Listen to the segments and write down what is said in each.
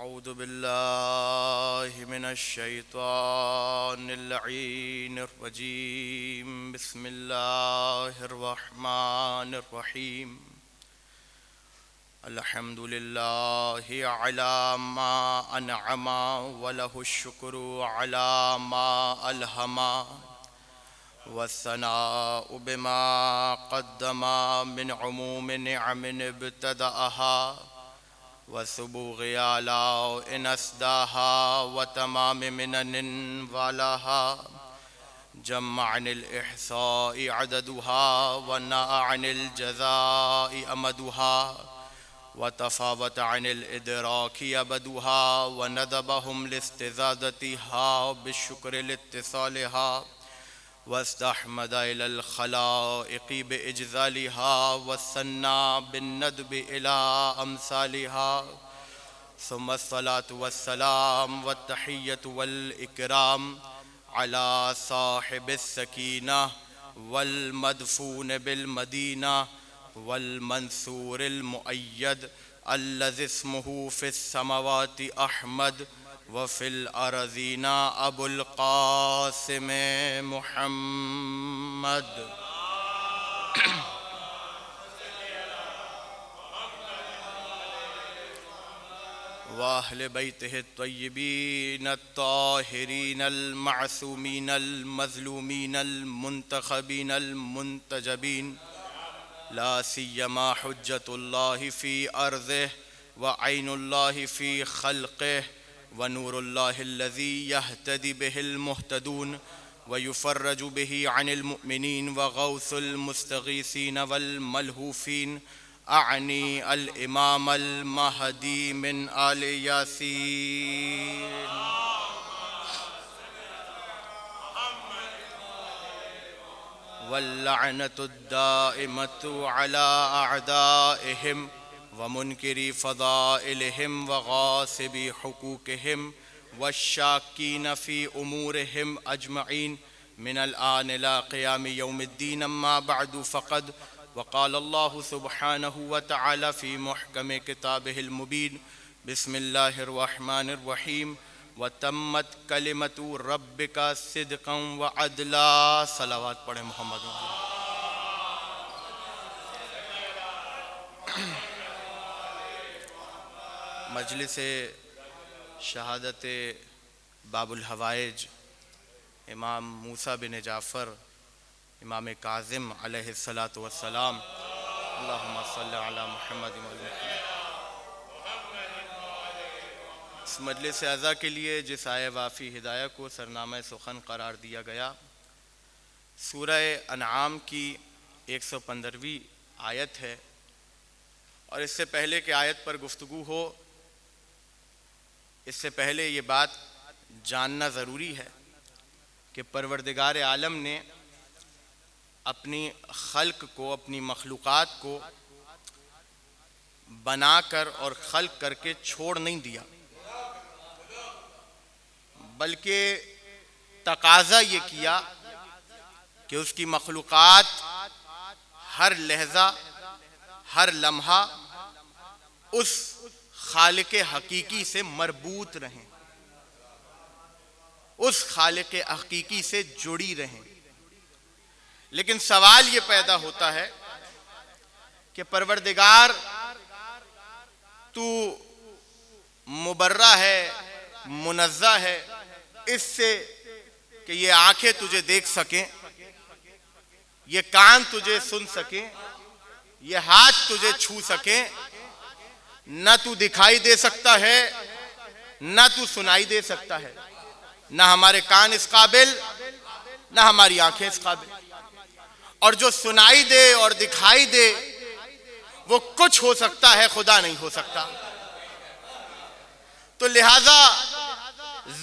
أعوذ بالله من الشيطان اللعين الرجيم. بسم الله الرحمن الرحيم. الحمد لله على ما أنعم وله الشكر على ما ألهم والثناء بما قدم من عموم نعم ابتدأها وسبوغ آلاء أسداها وتمام منن والاها. جمع عن الإحصاء عددها ونأى عن الجزاء أمدها وتفاوت عن الإدراك أبدها وندبهم لاستزادتها بالشكر لاتصالها واستحمد إلى الخلائق بإجزالها والثنى بالندب إلى أمثالها. ثم الصلاة والسلام والتحية والإكرام على صاحب السكينة والمدفون بالمدينة والمنصور المؤيد الذي اسمه في السماوات أحمد وفي الأرضين أبو القاسم محمد. وأهل بيته الطيبين الطاهرين المعصومين المظلومين المنتخبين المنتجبين، لا سيما حجة الله في أرضه وعين الله في خلقه ونور الله الذي يهتدي به المهتدون ويفرج به عن المؤمنين وغوث المستغيثين والملهوفين. أعني الإمام المهدي من آل ياسين. واللعنة الدائمة على أعدائهم ومنكري فضائلهم وغاصبي حقوقهم والشاكين في أمورهم أجمعين من الآن إلى قيام يوم الدين. أما بعد فقد وقال الله سبحانه وتعالى في محكم كتابه المبين: بسم الله الرحمن الرحيم. وتمت كلمة ربك صدقا وعدلا. صلوات پڑھیں محمد. مجلس شہادت باب الحوائج امام موسیٰ بن جعفر امام کاظم علیہ الصلاۃ والسلام. اللہم صلی علی محمد وعلی محمد. اس مجلس اعزا کے لیے جس آیہ وافی ہدایہ کو سرنامہ سخن قرار دیا گیا، سورہ انعام کی 115ویں آیت ہے، اور اس سے پہلے کہ آیت پر گفتگو ہو، اس سے پہلے یہ بات جاننا ضروری ہے کہ پروردگار عالم نے اپنی خلق کو، اپنی مخلوقات کو بنا کر اور خلق کر کے چھوڑ نہیں دیا، بلکہ تقاضا یہ کیا کہ اس کی مخلوقات ہر لحظہ، ہر لمحہ اس خالق حقیقی سے مربوط رہیں، اس خالق حقیقی سے جڑی رہیں. لیکن سوال یہ پیدا ہوتا ہے کہ پروردگار تو مبرہ ہے، منزہ ہے اس سے کہ یہ آنکھیں تجھے دیکھ سکیں، یہ کان تجھے سن سکیں، یہ ہاتھ تجھے چھو سکیں. نہ تو دکھائی دے سکتا ہے، نہ تو سنائی دے سکتا ہے، نہ ہمارے کان اس قابل، نہ ہماری آنکھیں اس قابل. اور جو سنائی دے اور دکھائی دے وہ کچھ ہو سکتا ہے، خدا نہیں ہو سکتا. تو لہذا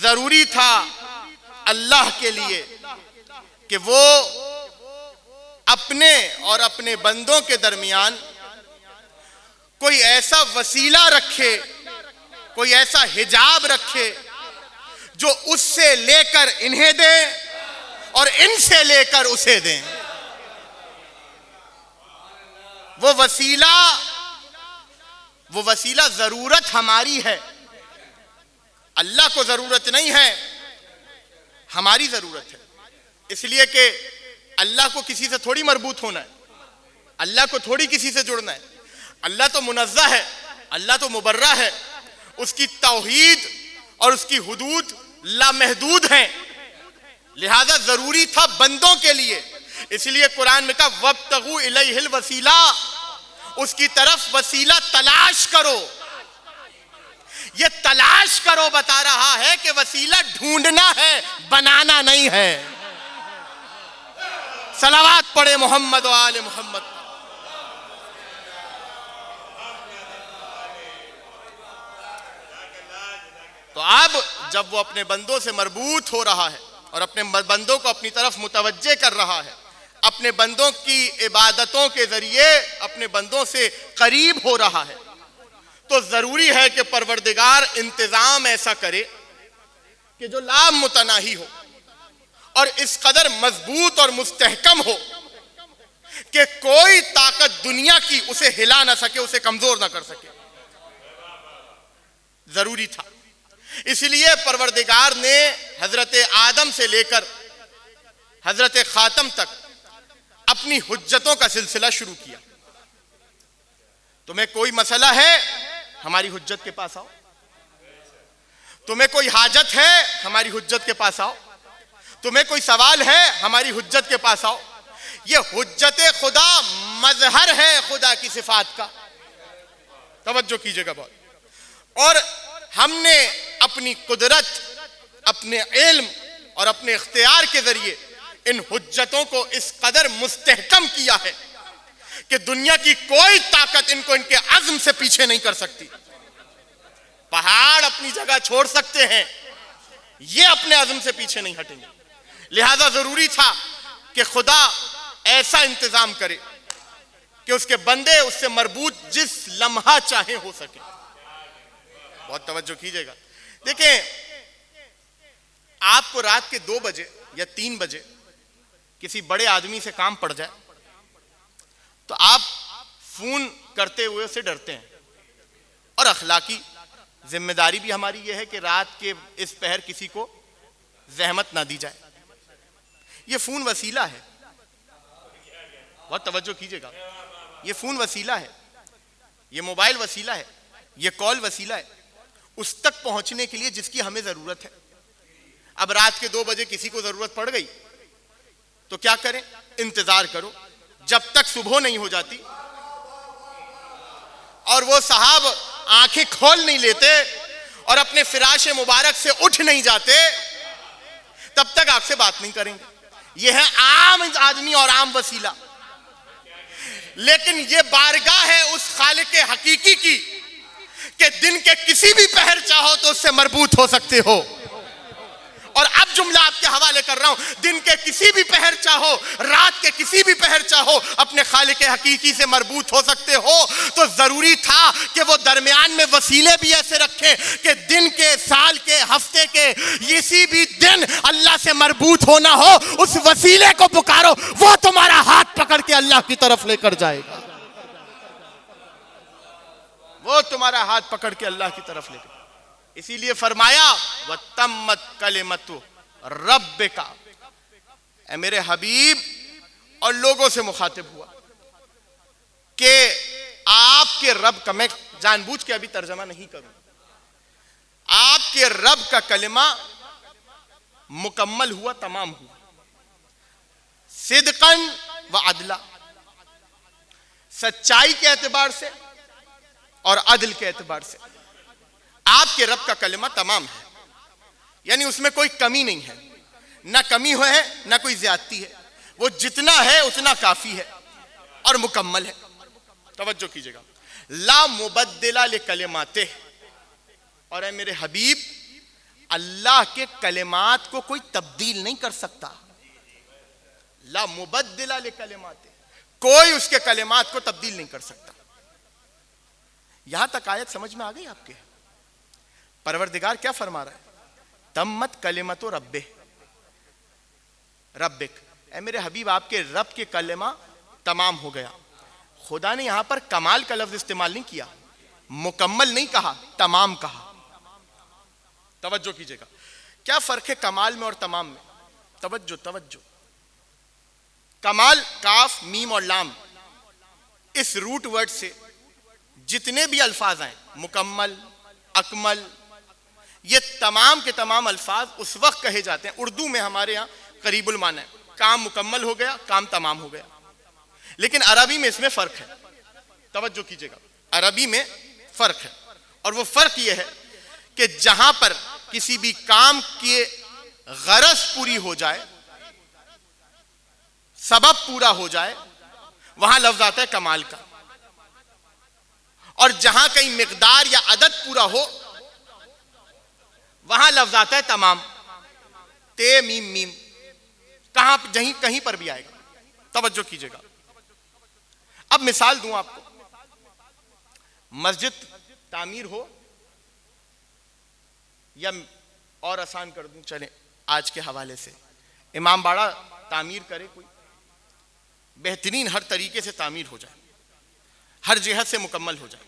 ضروری تھا اللہ کے لیے کہ وہ اپنے اور اپنے بندوں کے درمیان کوئی ایسا وسیلہ رکھے، کوئی ایسا حجاب رکھے جو اس سے لے کر انہیں دیں اور ان سے لے کر اسے دیں. وہ وسیلہ ضرورت ہماری ہے، اللہ کو ضرورت نہیں ہے، ہماری ضرورت ہے، اس لیے کہ اللہ کو کسی سے تھوڑی مربوط ہونا ہے، اللہ کو تھوڑی کسی سے جڑنا ہے. اللہ تو منزہ ہے، اللہ تو مبرہ ہے، اس کی توحید اور اس کی حدود لامحدود ہیں، لہذا ضروری تھا بندوں کے لیے. اس لیے قرآن میں کہا وَابْتَغُوا إِلَيْهِ الْوَسِيلَةَ، اس کی طرف وسیلہ تلاش کرو. یہ تلاش کرو بتا رہا ہے کہ وسیلہ ڈھونڈنا ہے، بنانا نہیں ہے. صلوات پڑھے محمد و آل محمد. تو اب جب وہ اپنے بندوں سے مربوط ہو رہا ہے اور اپنے بندوں کو اپنی طرف متوجہ کر رہا ہے، اپنے بندوں کی عبادتوں کے ذریعے اپنے بندوں سے قریب ہو رہا ہے، تو ضروری ہے کہ پروردگار انتظام ایسا کرے کہ جو لام متناہی ہو اور اس قدر مضبوط اور مستحکم ہو کہ کوئی طاقت دنیا کی اسے ہلا نہ سکے، اسے کمزور نہ کر سکے. ضروری تھا. اس لیے پروردگار نے حضرت آدم سے لے کر حضرت خاتم تک اپنی حجتوں کا سلسلہ شروع کیا. تمہیں کوئی مسئلہ ہے، ہماری حجت کے پاس آؤ. تمہیں کوئی حاجت ہے، ہماری حجت کے پاس آؤ. تمہیں کوئی سوال ہے، ہماری حجت کے پاس آؤ. یہ حجت خدا مظہر ہے خدا کی صفات کا. توجہ کیجئے گا بہت. اور ہم نے اپنی قدرت، اپنے علم اور اپنے اختیار کے ذریعے ان حجتوں کو اس قدر مستحکم کیا ہے کہ دنیا کی کوئی طاقت ان کو ان کے عزم سے پیچھے نہیں کر سکتی. پہاڑ اپنی جگہ چھوڑ سکتے ہیں، یہ اپنے عزم سے پیچھے نہیں ہٹیں گے. لہذا ضروری تھا کہ خدا ایسا انتظام کرے کہ اس کے بندے اس سے مربوط جس لمحہ چاہیں ہو سکے. بہت توجہ کیجئے گا. دیکھیں، آپ کو رات کے 2 بجے یا 3 بجے کسی بڑے آدمی سے کام پڑ جائے تو آپ فون کرتے ہوئے اسے ڈرتے ہیں. اور اخلاقی ذمہ داری بھی ہماری یہ ہے کہ رات کے اس پہر کسی کو زحمت نہ دی جائے. یہ فون وسیلہ ہے. بہت توجہ کیجئے گا. یہ فون وسیلہ ہے، یہ موبائل وسیلہ ہے، یہ کال وسیلہ ہے اس تک پہنچنے کے لیے جس کی ہمیں ضرورت ہے. اب رات کے 2 بجے کسی کو ضرورت پڑ گئی تو کیا کریں؟ انتظار کرو جب تک صبح نہیں ہو جاتی اور وہ صاحب آنکھیں کھول نہیں لیتے اور اپنے فراش مبارک سے اٹھ نہیں جاتے، تب تک آپ سے بات نہیں کریں گے. یہ ہے عام آدمی اور عام وسیلہ. لیکن یہ بارگاہ ہے اس خالق حقیقی کی کہ دن کے کسی بھی پہر چاہو تو اس سے مربوط ہو سکتے ہو. اور اب جملہ آپ کے حوالے کر رہا ہوں، دن کے کسی بھی پہر چاہو، رات کے کسی بھی پہر چاہو اپنے خالق حقیقی سے مربوط ہو سکتے ہو. تو ضروری تھا کہ وہ درمیان میں وسیلے بھی ایسے رکھیں کہ دن کے، سال کے، ہفتے کے کسی بھی دن اللہ سے مربوط ہونا ہو، اس وسیلے کو پکارو، وہ تمہارا ہاتھ پکڑ کے اللہ کی طرف لے کر جائے گا. وہ تمہارا ہاتھ پکڑ کے اللہ کی طرف لے کر. اسی لیے فرمایا وَتَمَّتْ كَلِمَتُ رَبِّكَ، اے میرے حبیب، اور لوگوں سے مخاطب ہوا کہ آپ کے رب کا، میں جان بوجھ کے ابھی ترجمہ نہیں کروں، آپ کے رب کا کلمہ مکمل ہوا، تمام ہوا، صدقاً و عدلا، سچائی کے اعتبار سے اور عدل کے اعتبار سے. آپ کے رب کا کلمہ تمام ہے، یعنی اس میں کوئی کمی نہیں ہے، نہ کمی ہے نہ کوئی زیادتی ہے. وہ جتنا ہے اتنا کافی ہے اور مکمل ہے. توجہ کیجئے گا. لا مبدل لکلماتہ، اور اے میرے حبیب، اللہ کے کلمات کو کوئی تبدیل نہیں کر سکتا. لا مبدل لکلماتہ، کوئی اس کے کلمات کو تبدیل نہیں کر سکتا. یہاں تک آیت سمجھ میں آ گئی آپ کے؟ پروردگار کیا فرما رہا ہے؟ تمت کلمت ربہ، ربک، اے میرے حبیب آپ کے رب کے کلمہ تمام ہو گیا. خدا نے یہاں پر کمال کا لفظ استعمال نہیں کیا، مکمل نہیں کہا، تمام کہا. توجہ کیجئے گا. کیا فرق ہے کمال میں اور تمام میں؟ توجہ. کمال کاف میم اور لام اس روٹ ورڈ سے جتنے بھی الفاظ ہیں مکمل اکمل یہ تمام کے تمام الفاظ اس وقت کہے جاتے ہیں. اردو میں ہمارے ہاں قریب المعنی ہے, کام مکمل ہو گیا کام تمام ہو گیا, لیکن عربی میں اس میں فرق ہے. توجہ کیجئے گا, عربی میں فرق ہے, اور وہ فرق یہ ہے کہ جہاں پر کسی بھی کام کی غرض پوری ہو جائے, سبب پورا ہو جائے, وہاں لفظ آتا ہے کمال کا, اور جہاں کہیں مقدار یا عدد پورا ہو وہاں لفظ آتا ہے تمام. تے میم میم کہیں پر بھی آئے گا. توجہ کیجئے گا. اب مثال دوں آپ کو, مسجد تعمیر ہو یا اور آسان کر دوں, چلیں آج کے حوالے سے امام باڑہ تعمیر کرے, کوئی بہترین ہر طریقے سے تعمیر ہو جائے, ہر جہت سے مکمل ہو جائے,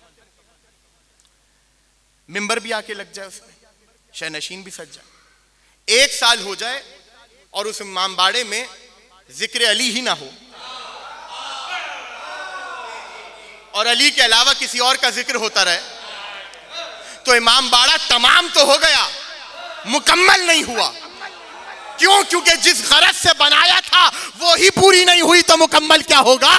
ممبر بھی آ کے لگ جائے, اس میں شہنشین بھی سج جائے, 1 سال ہو جائے اور اس امام باڑے میں ذکر علی ہی نہ ہو, اور علی کے علاوہ کسی اور کا ذکر ہوتا رہے, تو امام باڑہ تمام تو ہو گیا, مکمل نہیں ہوا. کیوں؟ کیونکہ جس غرض سے بنایا تھا وہی پوری نہیں ہوئی, تو مکمل کیا ہوگا؟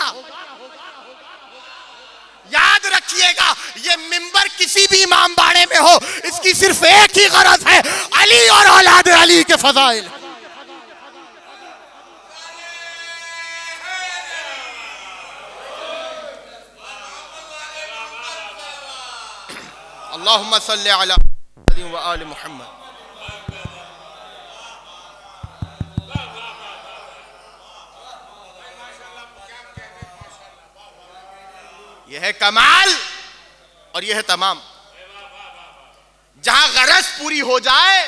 یاد رکھیے گا, یہ ممبر کسی بھی امام باڑے میں ہو, اس کی صرف ایک ہی غرض ہے, علی اور اولاد علی کے فضائل. اللہم صلی علی محمد و آل محمد. یہ ہے کمال اور یہ ہے تمام. جہاں غرض پوری ہو جائے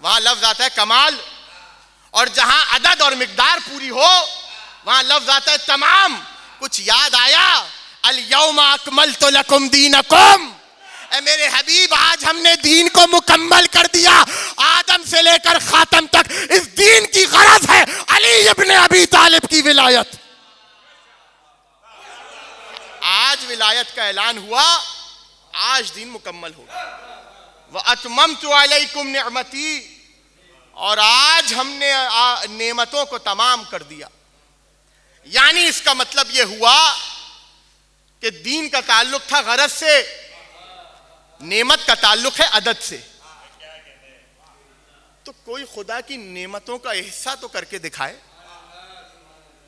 وہاں لفظ آتا ہے کمال, اور جہاں عدد اور مقدار پوری ہو وہاں لفظ آتا ہے تمام. کچھ یاد آیا؟ الیوم اکملت لکم دینکم, اے میرے حبیب آج ہم نے دین کو مکمل کر دیا, آدم سے لے کر خاتم تک اس دین کی غرض ہے علی ابن ابی طالب کی ولایت. آج ولایت کا اعلان ہوا, آج دین مکمل ہو گیا. وَأَتْمَمْتُ عَلَيْكُمْ نِعْمَتِي, اور آج ہم نے نعمتوں کو تمام کر دیا. یعنی اس کا مطلب یہ ہوا کہ دین کا تعلق تھا غرض سے, نعمت کا تعلق ہے عدد سے. تو کوئی خدا کی نعمتوں کا احساس تو کر کے دکھائے,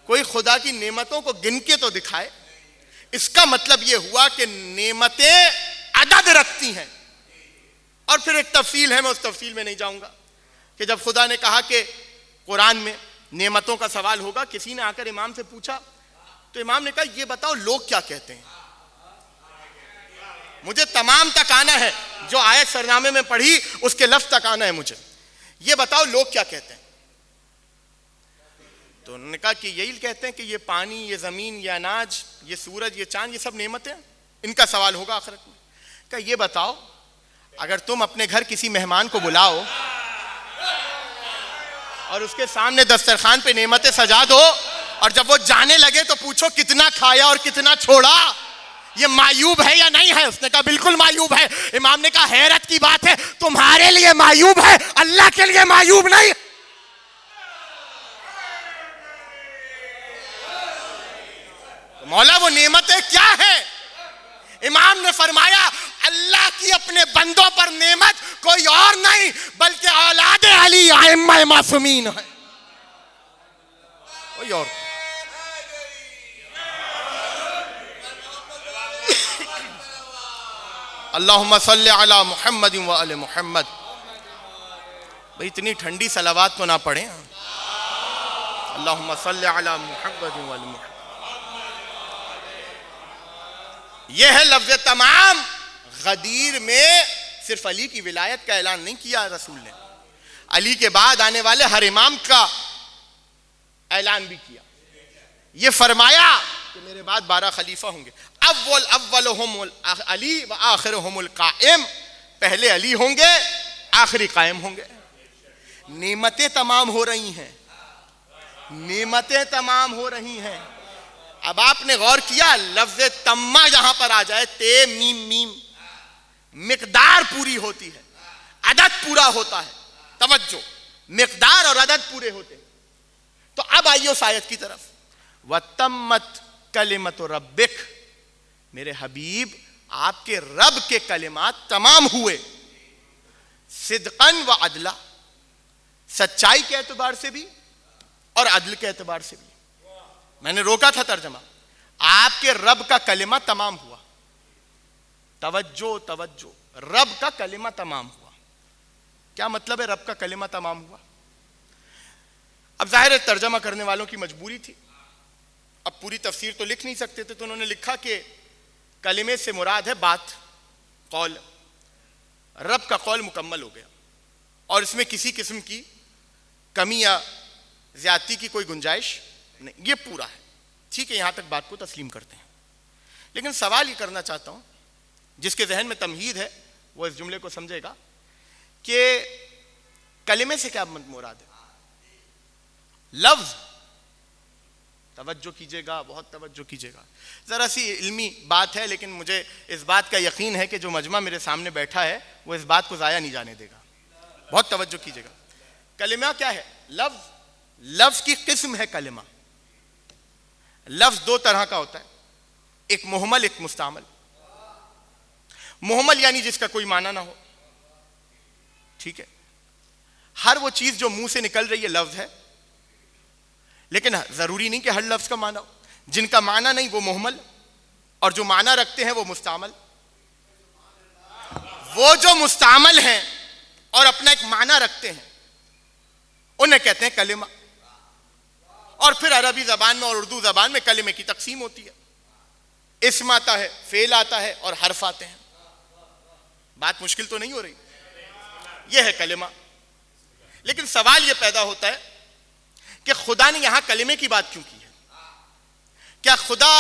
کوئی خدا کی نعمتوں کو گن کے تو دکھائے. اس کا مطلب یہ ہوا کہ نعمتیں عدد رکھتی ہیں. اور پھر ایک تفصیل ہے, میں اس تفصیل میں نہیں جاؤں گا, کہ جب خدا نے کہا کہ قرآن میں نعمتوں کا سوال ہوگا, کسی نے آ کر امام سے پوچھا, تو امام نے کہا یہ بتاؤ لوگ کیا کہتے ہیں, مجھے تمام تک آنا ہے, جو آیت سرنامے میں پڑھی اس کے لفظ تک آنا ہے مجھے, یہ بتاؤ لوگ کیا کہتے ہیں. تو انہوں نے کہا کہ یہی کہتے ہیں کہ یہ پانی, یہ زمین, یہ اناج, یہ سورج, یہ چاند, یہ سب نعمتیں, ان کا سوال ہوگا آخرت میں. کہ یہ بتاؤ اگر تم اپنے گھر کسی مہمان کو بلاؤ اور اس کے سامنے دسترخوان پہ نعمتیں سجا دو, اور جب وہ جانے لگے تو پوچھو کتنا کھایا اور کتنا چھوڑا, یہ معیوب ہے یا نہیں ہے؟ اس نے کہا بالکل معیوب ہے. امام نے کہا حیرت کی بات ہے, تمہارے لیے معیوب ہے, اللہ کے لیے معیوب نہیں. مولا وہ نعمتیں کیا ہیں؟ امام نے فرمایا اللہ کی اپنے بندوں پر نعمت کوئی اور نہیں بلکہ اولاد علی ائمہ معصومین ہے, کوئی اور. اللہم صلی علی محمد و آل محمد. بھئی اتنی ٹھنڈی صلوات تو نہ پڑھیں. اللہم صلی علی محمد و آل محمد. یہ ہے لفظ تمام. غدیر میں صرف علی کی ولایت کا اعلان نہیں کیا رسول نے, علی کے بعد آنے والے ہر امام کا اعلان بھی کیا. یہ فرمایا کہ میرے بعد 12 خلیفہ ہوں گے, اولہم علی و آخرہم القائم, پہلے علی ہوں گے آخری قائم ہوں گے. نعمتیں تمام ہو رہی ہیں, نعمتیں تمام ہو رہی ہیں. اب آپ نے غور کیا لفظ تمہ جہاں پر آ جائے, تے میم میم, مقدار پوری ہوتی ہے, عدد پورا ہوتا ہے. توجہ, مقدار اور عدد پورے ہوتے ہیں. تو اب آئیے اس آیت کی طرف. وَتَمَّتْ کَلِمَتُ رَبِّكَ, میرے حبیب آپ کے رب کے کلمات تمام ہوئے, صدقاً و عدلا, سچائی کے اعتبار سے بھی اور عدل کے اعتبار سے بھی. میں نے روکا تھا ترجمہ, آپ کے رب کا کلمہ تمام ہوا. توجہ توجہ, رب کا کلمہ تمام ہوا. کیا مطلب ہے رب کا کلمہ تمام ہوا؟ اب ظاہر ہے ترجمہ کرنے والوں کی مجبوری تھی, اب پوری تفسیر تو لکھ نہیں سکتے تھے, تو انہوں نے لکھا کہ کلمے سے مراد ہے بات, قول. رب کا قول مکمل ہو گیا اور اس میں کسی قسم کی کمی یا زیادتی کی کوئی گنجائش نہیں, یہ پورا ہے. ٹھیک ہے, یہاں تک بات کو تسلیم کرتے ہیں. لیکن سوال یہ کرنا چاہتا ہوں, جس کے ذہن میں تمہید ہے وہ اس جملے کو سمجھے گا کہ کلمے سے کیا مراد ہے؟ لفظ. توجہ کیجئے گا, بہت توجہ کیجئے گا. ذرا سی علمی بات ہے, لیکن مجھے اس بات کا یقین ہے کہ جو مجمع میرے سامنے بیٹھا ہے وہ اس بات کو ضائع نہیں جانے دے گا. بہت توجہ کیجئے گا. کلمہ کیا ہے؟ لفظ. لفظ کی قسم ہے کلمہ. لفظ دو طرح کا ہوتا ہے, ایک محمل ایک مستعمل. محمل یعنی جس کا کوئی معنی نہ ہو. ٹھیک ہے, ہر وہ چیز جو منہ سے نکل رہی ہے لفظ ہے, لیکن ضروری نہیں کہ ہر لفظ کا معنی ہو. جن کا معنی نہیں وہ محمل, اور جو معنی رکھتے ہیں وہ مستعمل. وہ جو مستعمل ہیں اور اپنا ایک معنی رکھتے ہیں انہیں کہتے ہیں کلمہ. اور پھر عربی زبان میں اور اردو زبان میں کلمے کی تقسیم ہوتی ہے. اسم آتا ہے, فعل آتا ہے اور حرف آتے ہیں. بات مشکل تو نہیں ہو رہی, یہ ہے کلمہ. لیکن سوال یہ پیدا ہوتا ہے کہ خدا نے یہاں کلمے کی بات کیوں کی ہے؟ کیا خدا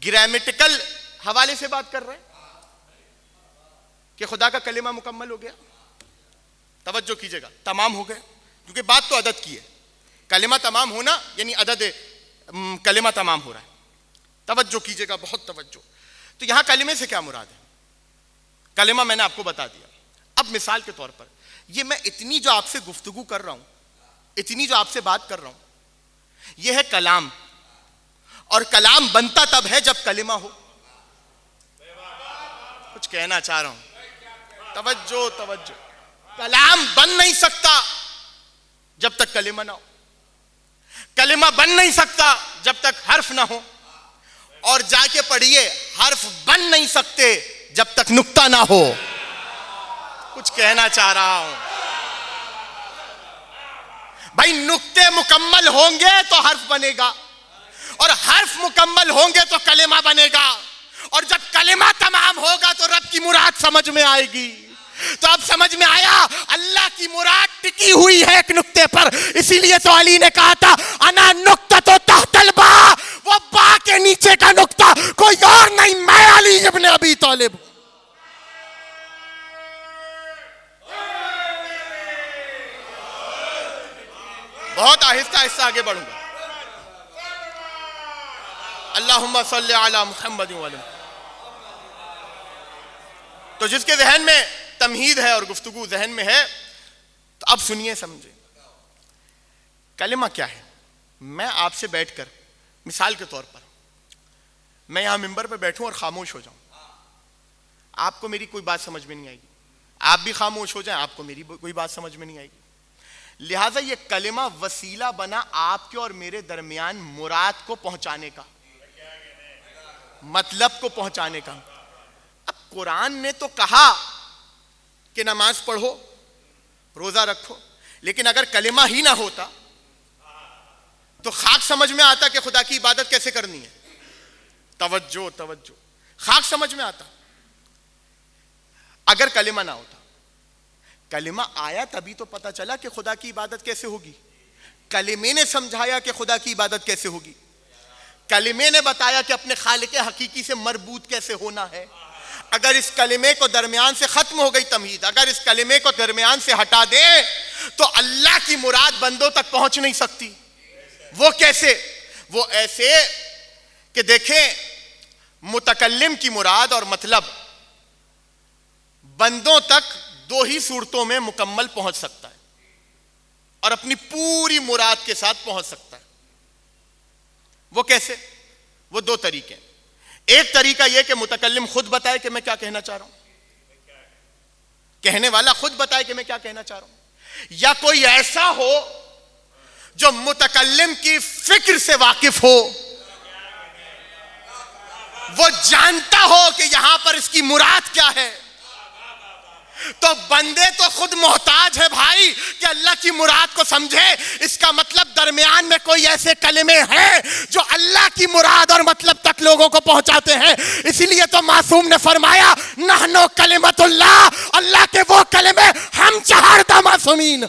گرامیٹیکل حوالے سے بات کر رہے ہیں کہ خدا کا کلمہ مکمل ہو گیا؟ توجہ کیجئے گا, تمام ہو گیا, کیونکہ بات تو عدد کی ہے. کلمہ تمام ہونا یعنی عدد کلمہ تمام ہو رہا ہے. توجہ کیجئے گا, بہت توجہ. تو یہاں کلمے سے کیا مراد ہے؟ کلمہ میں نے آپ کو بتا دیا. اب مثال کے طور پر یہ میں اتنی جو آپ سے گفتگو کر رہا ہوں, اتنی جو آپ سے بات کر رہا ہوں, یہ ہے کلام. اور کلام بنتا تب ہے جب کلمہ ہو. کچھ کہنا چاہ رہا ہوں, توجہ توجہ. کلام بن نہیں سکتا جب تک کلمہ نہ ہو. کلمہ بن نہیں سکتا جب تک حرف نہ ہو. اور جا کے پڑھیے, حرف بن نہیں سکتے جب تک نقطہ نہ ہو. کچھ کہنا چاہ رہا ہوں بھائی, نقطے مکمل ہوں گے تو حرف بنے گا, اور حرف مکمل ہوں گے تو کلمہ بنے گا, اور جب کلمہ تمام ہوگا تو رب کی مراد سمجھ میں آئے گی. تو اب سمجھ میں آیا اللہ کی مراد ٹکی ہوئی ہے ایک نقطے پر. اسی لیے تو علی نے کہا تھا انا نقطۃ تحت البا, وہ با کے نیچے کا نقطہ کوئی اور نہیں, میں علی ابن ابی طالب. بہت آہستہ آہستہ آگے بڑھوں گا. اللہم صلی علی محمد وعلی. تو جس کے ذہن میں تمہید ہے اور گفتگو ذہن میں ہے تو اب سنیے سمجھے. کلمہ کیا ہے؟ میں آپ سے بیٹھ کر مثال کے طور پر میں یہاں ممبر پہ بیٹھوں اور خاموش ہو جاؤں, آپ کو میری کوئی بات سمجھ میں نہیں آئے گی. آپ بھی خاموش ہو جائیں, آپ کو میری کوئی بات سمجھ میں نہیں آئے گی. لہٰذا یہ کلمہ وسیلہ بنا آپ کے اور میرے درمیان مراد کو پہنچانے کا, مطلب کو پہنچانے کا. اب قرآن نے تو کہا کہ نماز پڑھو, روزہ رکھو, لیکن اگر کلمہ ہی نہ ہوتا تو خاک سمجھ میں آتا کہ خدا کی عبادت کیسے کرنی ہے. توجہ توجہ, خاک سمجھ میں آتا اگر کلمہ نہ ہوتا. کلمہ آیا تبھی تو پتا چلا کہ خدا کی عبادت کیسے ہوگی. کلمے نے سمجھایا کہ خدا کی عبادت کیسے ہوگی. کلمے نے بتایا کہ اپنے خالق حقیقی سے مربوط کیسے ہونا ہے. اگر اس کلمے کو درمیان سے ختم ہو گئی تمہید، اگر اس کلمے کو درمیان سے ہٹا دیں تو اللہ کی مراد بندوں تک پہنچ نہیں سکتی۔ وہ کیسے؟ وہ ایسے کہ دیکھیں، متکلم کی مراد اور مطلب بندوں تک دو ہی صورتوں میں مکمل پہنچ سکتا ہے اور اپنی پوری مراد کے ساتھ پہنچ سکتا ہے۔ وہ کیسے؟ وہ دو طریقے ہیں۔ ایک طریقہ یہ کہ متکلم خود بتائے کہ میں کیا کہنا چاہ رہا ہوں، کہنے والا خود بتائے کہ میں کیا کہنا چاہ رہا ہوں، یا کوئی ایسا ہو جو متکلم کی فکر سے واقف ہو، وہ جانتا ہو کہ یہاں پر اس کی مراد کیا ہے۔ تو بندے تو خود محتاج ہے بھائی کہ اللہ کی مراد کو سمجھے۔ اس کا مطلب درمیان میں کوئی ایسے کلمے ہیں جو اللہ کی مراد اور مطلب تک لوگوں کو پہنچاتے ہیں۔ اسی لیے تو معصوم نے فرمایا نحنو کلمت اللہ، اللہ کے وہ کلمے ہم چہارتا معصومین۔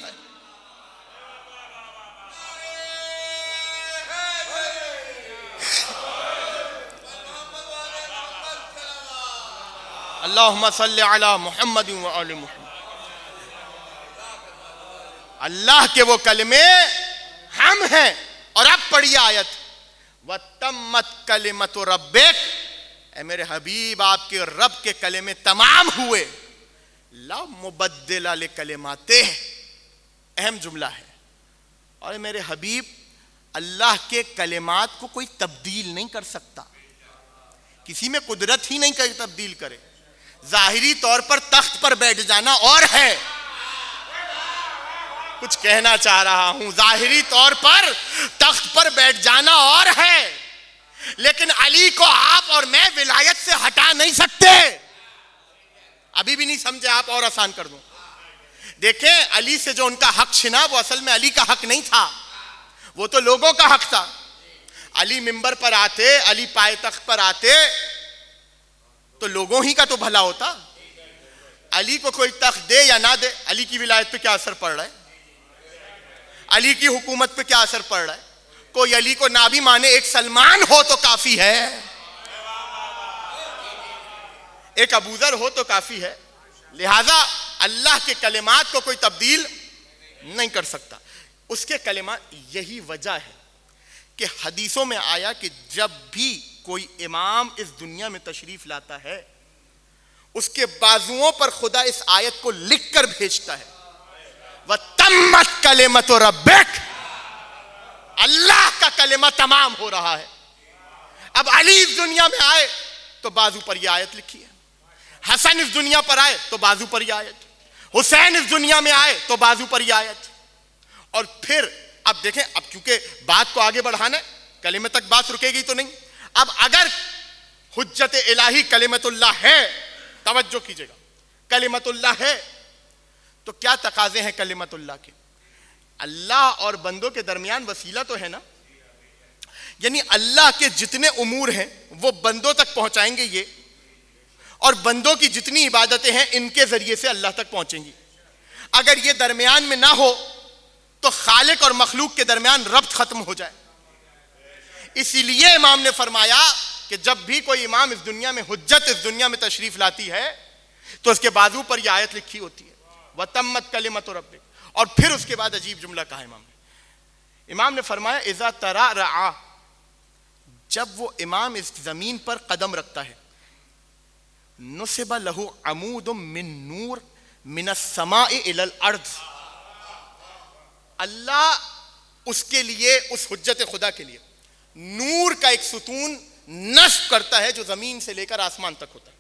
اللہم صلی علی محمد و آل محمد۔ اللہ کے وہ کلمے ہم ہیں۔ اور اب پڑھیے آیت، وَتَمَّتْ كَلِمَةُ رَبِّكَ، اے میرے حبیب آپ کے رب کے کلمے تمام ہوئے، لا مبدل لکلماتہ، اہم جملہ ہے۔ اور اے میرے حبیب اللہ کے کلمات کو کوئی تبدیل نہیں کر سکتا، کسی میں قدرت ہی نہیں کہ تبدیل کرے۔ ظاہری طور پر تخت پر بیٹھ جانا اور ہے، کچھ کہنا چاہ رہا ہوں، ظاہری طور پر تخت پر بیٹھ جانا اور ہے، لیکن علی کو آپ اور میں ولایت سے ہٹا نہیں سکتے۔ ابھی بھی نہیں سمجھے آپ، اور آسان کر دوں۔ دیکھیں علی سے جو ان کا حق چھنا وہ اصل میں علی کا حق نہیں تھا، وہ تو لوگوں کا حق تھا۔ علی منبر پر آتے، علی پائے تخت پر آتے تو لوگوں ہی کا تو بھلا ہوتا۔ علی کو کوئی تخت دے یا نہ دے، علی کی ولایت پہ کیا اثر پڑ رہا ہے، علی کی حکومت پہ کیا اثر پڑ رہا ہے؟ کوئی علی کو نہ بھی مانے، ایک سلمان ہو تو کافی ہے، ایک ابوذر ہو تو کافی ہے۔ لہذا اللہ کے کلمات کو کوئی تبدیل نہیں کر سکتا۔ اس کے کلمات، یہی وجہ ہے کہ حدیثوں میں آیا کہ جب بھی کوئی امام اس دنیا میں تشریف لاتا ہے اس کے بازوؤں پر خدا اس آیت کو لکھ کر بھیجتا ہے، وَتَمَّتْ كَلِمَةُ رَبِّكَ، اللہ کا کلمہ تمام ہو رہا ہے۔ اب علی اس دنیا میں آئے تو بازو پر یہ آیت لکھی ہے، حسن اس دنیا پر آئے تو بازو پر یہ آیت، حسین اس دنیا میں آئے تو بازو پر یہ آیت۔ اور پھر اب دیکھیں، اب کیونکہ بات کو آگے بڑھانا ہے، کلمے تک بات رکے گی تو نہیں۔ اب اگر حجت الہی کلمت اللہ ہے، توجہ کیجئے گا، کلمت اللہ ہے تو کیا تقاضے ہیں کلمت اللہ کے؟ اللہ اور بندوں کے درمیان وسیلہ تو ہے نا، یعنی اللہ کے جتنے امور ہیں وہ بندوں تک پہنچائیں گے یہ، اور بندوں کی جتنی عبادتیں ہیں ان کے ذریعے سے اللہ تک پہنچیں گی۔ اگر یہ درمیان میں نہ ہو تو خالق اور مخلوق کے درمیان ربط ختم ہو جائے۔ اسی لیے امام نے فرمایا کہ جب بھی کوئی امام اس دنیا میں، حجت اس دنیا میں تشریف لاتی ہے تو اس کے بازو پر یہ آیت لکھی ہوتی ہے، وَتَمَّتْ كَلِمَةُ رَبِّكَ۔ اور پھر اس کے بعد عجیب جملہ کہا امام نے فرمایا اِذَا تَرَعْرَعَ، جب وہ امام اس زمین پر قدم رکھتا ہے، نُصِبَ لَهُ عَمُودٌ مِّن نُور مِّنَ السَّمَاءِ إِلَى الْأَرْضِ، اللہ اس کے لیے، اس حجت خدا کے لیے نور کا ایک ستون نصب کرتا ہے جو زمین سے لے کر آسمان تک ہوتا ہے۔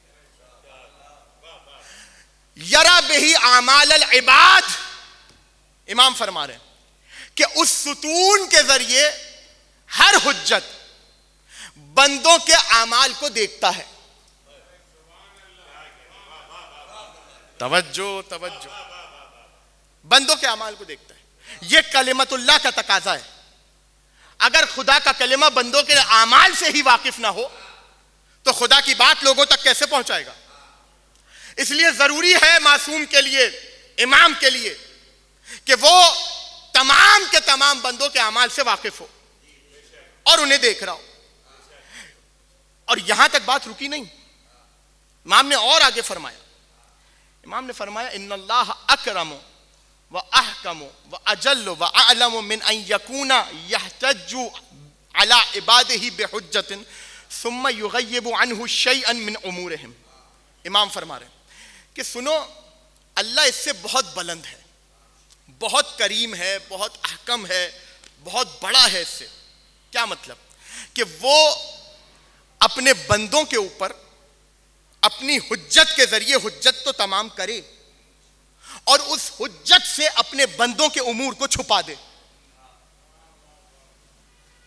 یرا بہی اعمال العباد، امام فرما رہے ہیں کہ اس ستون کے ذریعے ہر حجت بندوں کے اعمال کو دیکھتا ہے۔ توجہ توجہ، بندوں کے اعمال کو دیکھتا ہے۔ یہ کلمت اللہ کا تقاضا ہے۔ اگر خدا کا کلمہ بندوں کے اعمال سے ہی واقف نہ ہو تو خدا کی بات لوگوں تک کیسے پہنچائے گا؟ اس لیے ضروری ہے معصوم کے لیے، امام کے لیے، کہ وہ تمام کے تمام بندوں کے اعمال سے واقف ہو اور انہیں دیکھ رہا ہو۔ اور یہاں تک بات رکی نہیں، امام نے اور آگے فرمایا، امام نے فرمایا ان اللہ اکرم و احکم و اجل و اعلم من ان یکون یحتج علی عبادہ بحجۃ ثم یغیب عنہ شیئا من امورہم. امام فرما رہے ہیں کہ سنو، اللہ اس سے بہت بلند ہے، بہت کریم ہے، بہت احکم ہے، بہت بڑا ہے. اس سے کیا مطلب؟ کہ وہ اپنے بندوں کے اوپر اپنی حجت کے ذریعے حجت تو تمام کرے اور اس حجت سے اپنے بندوں کے امور کو چھپا دے.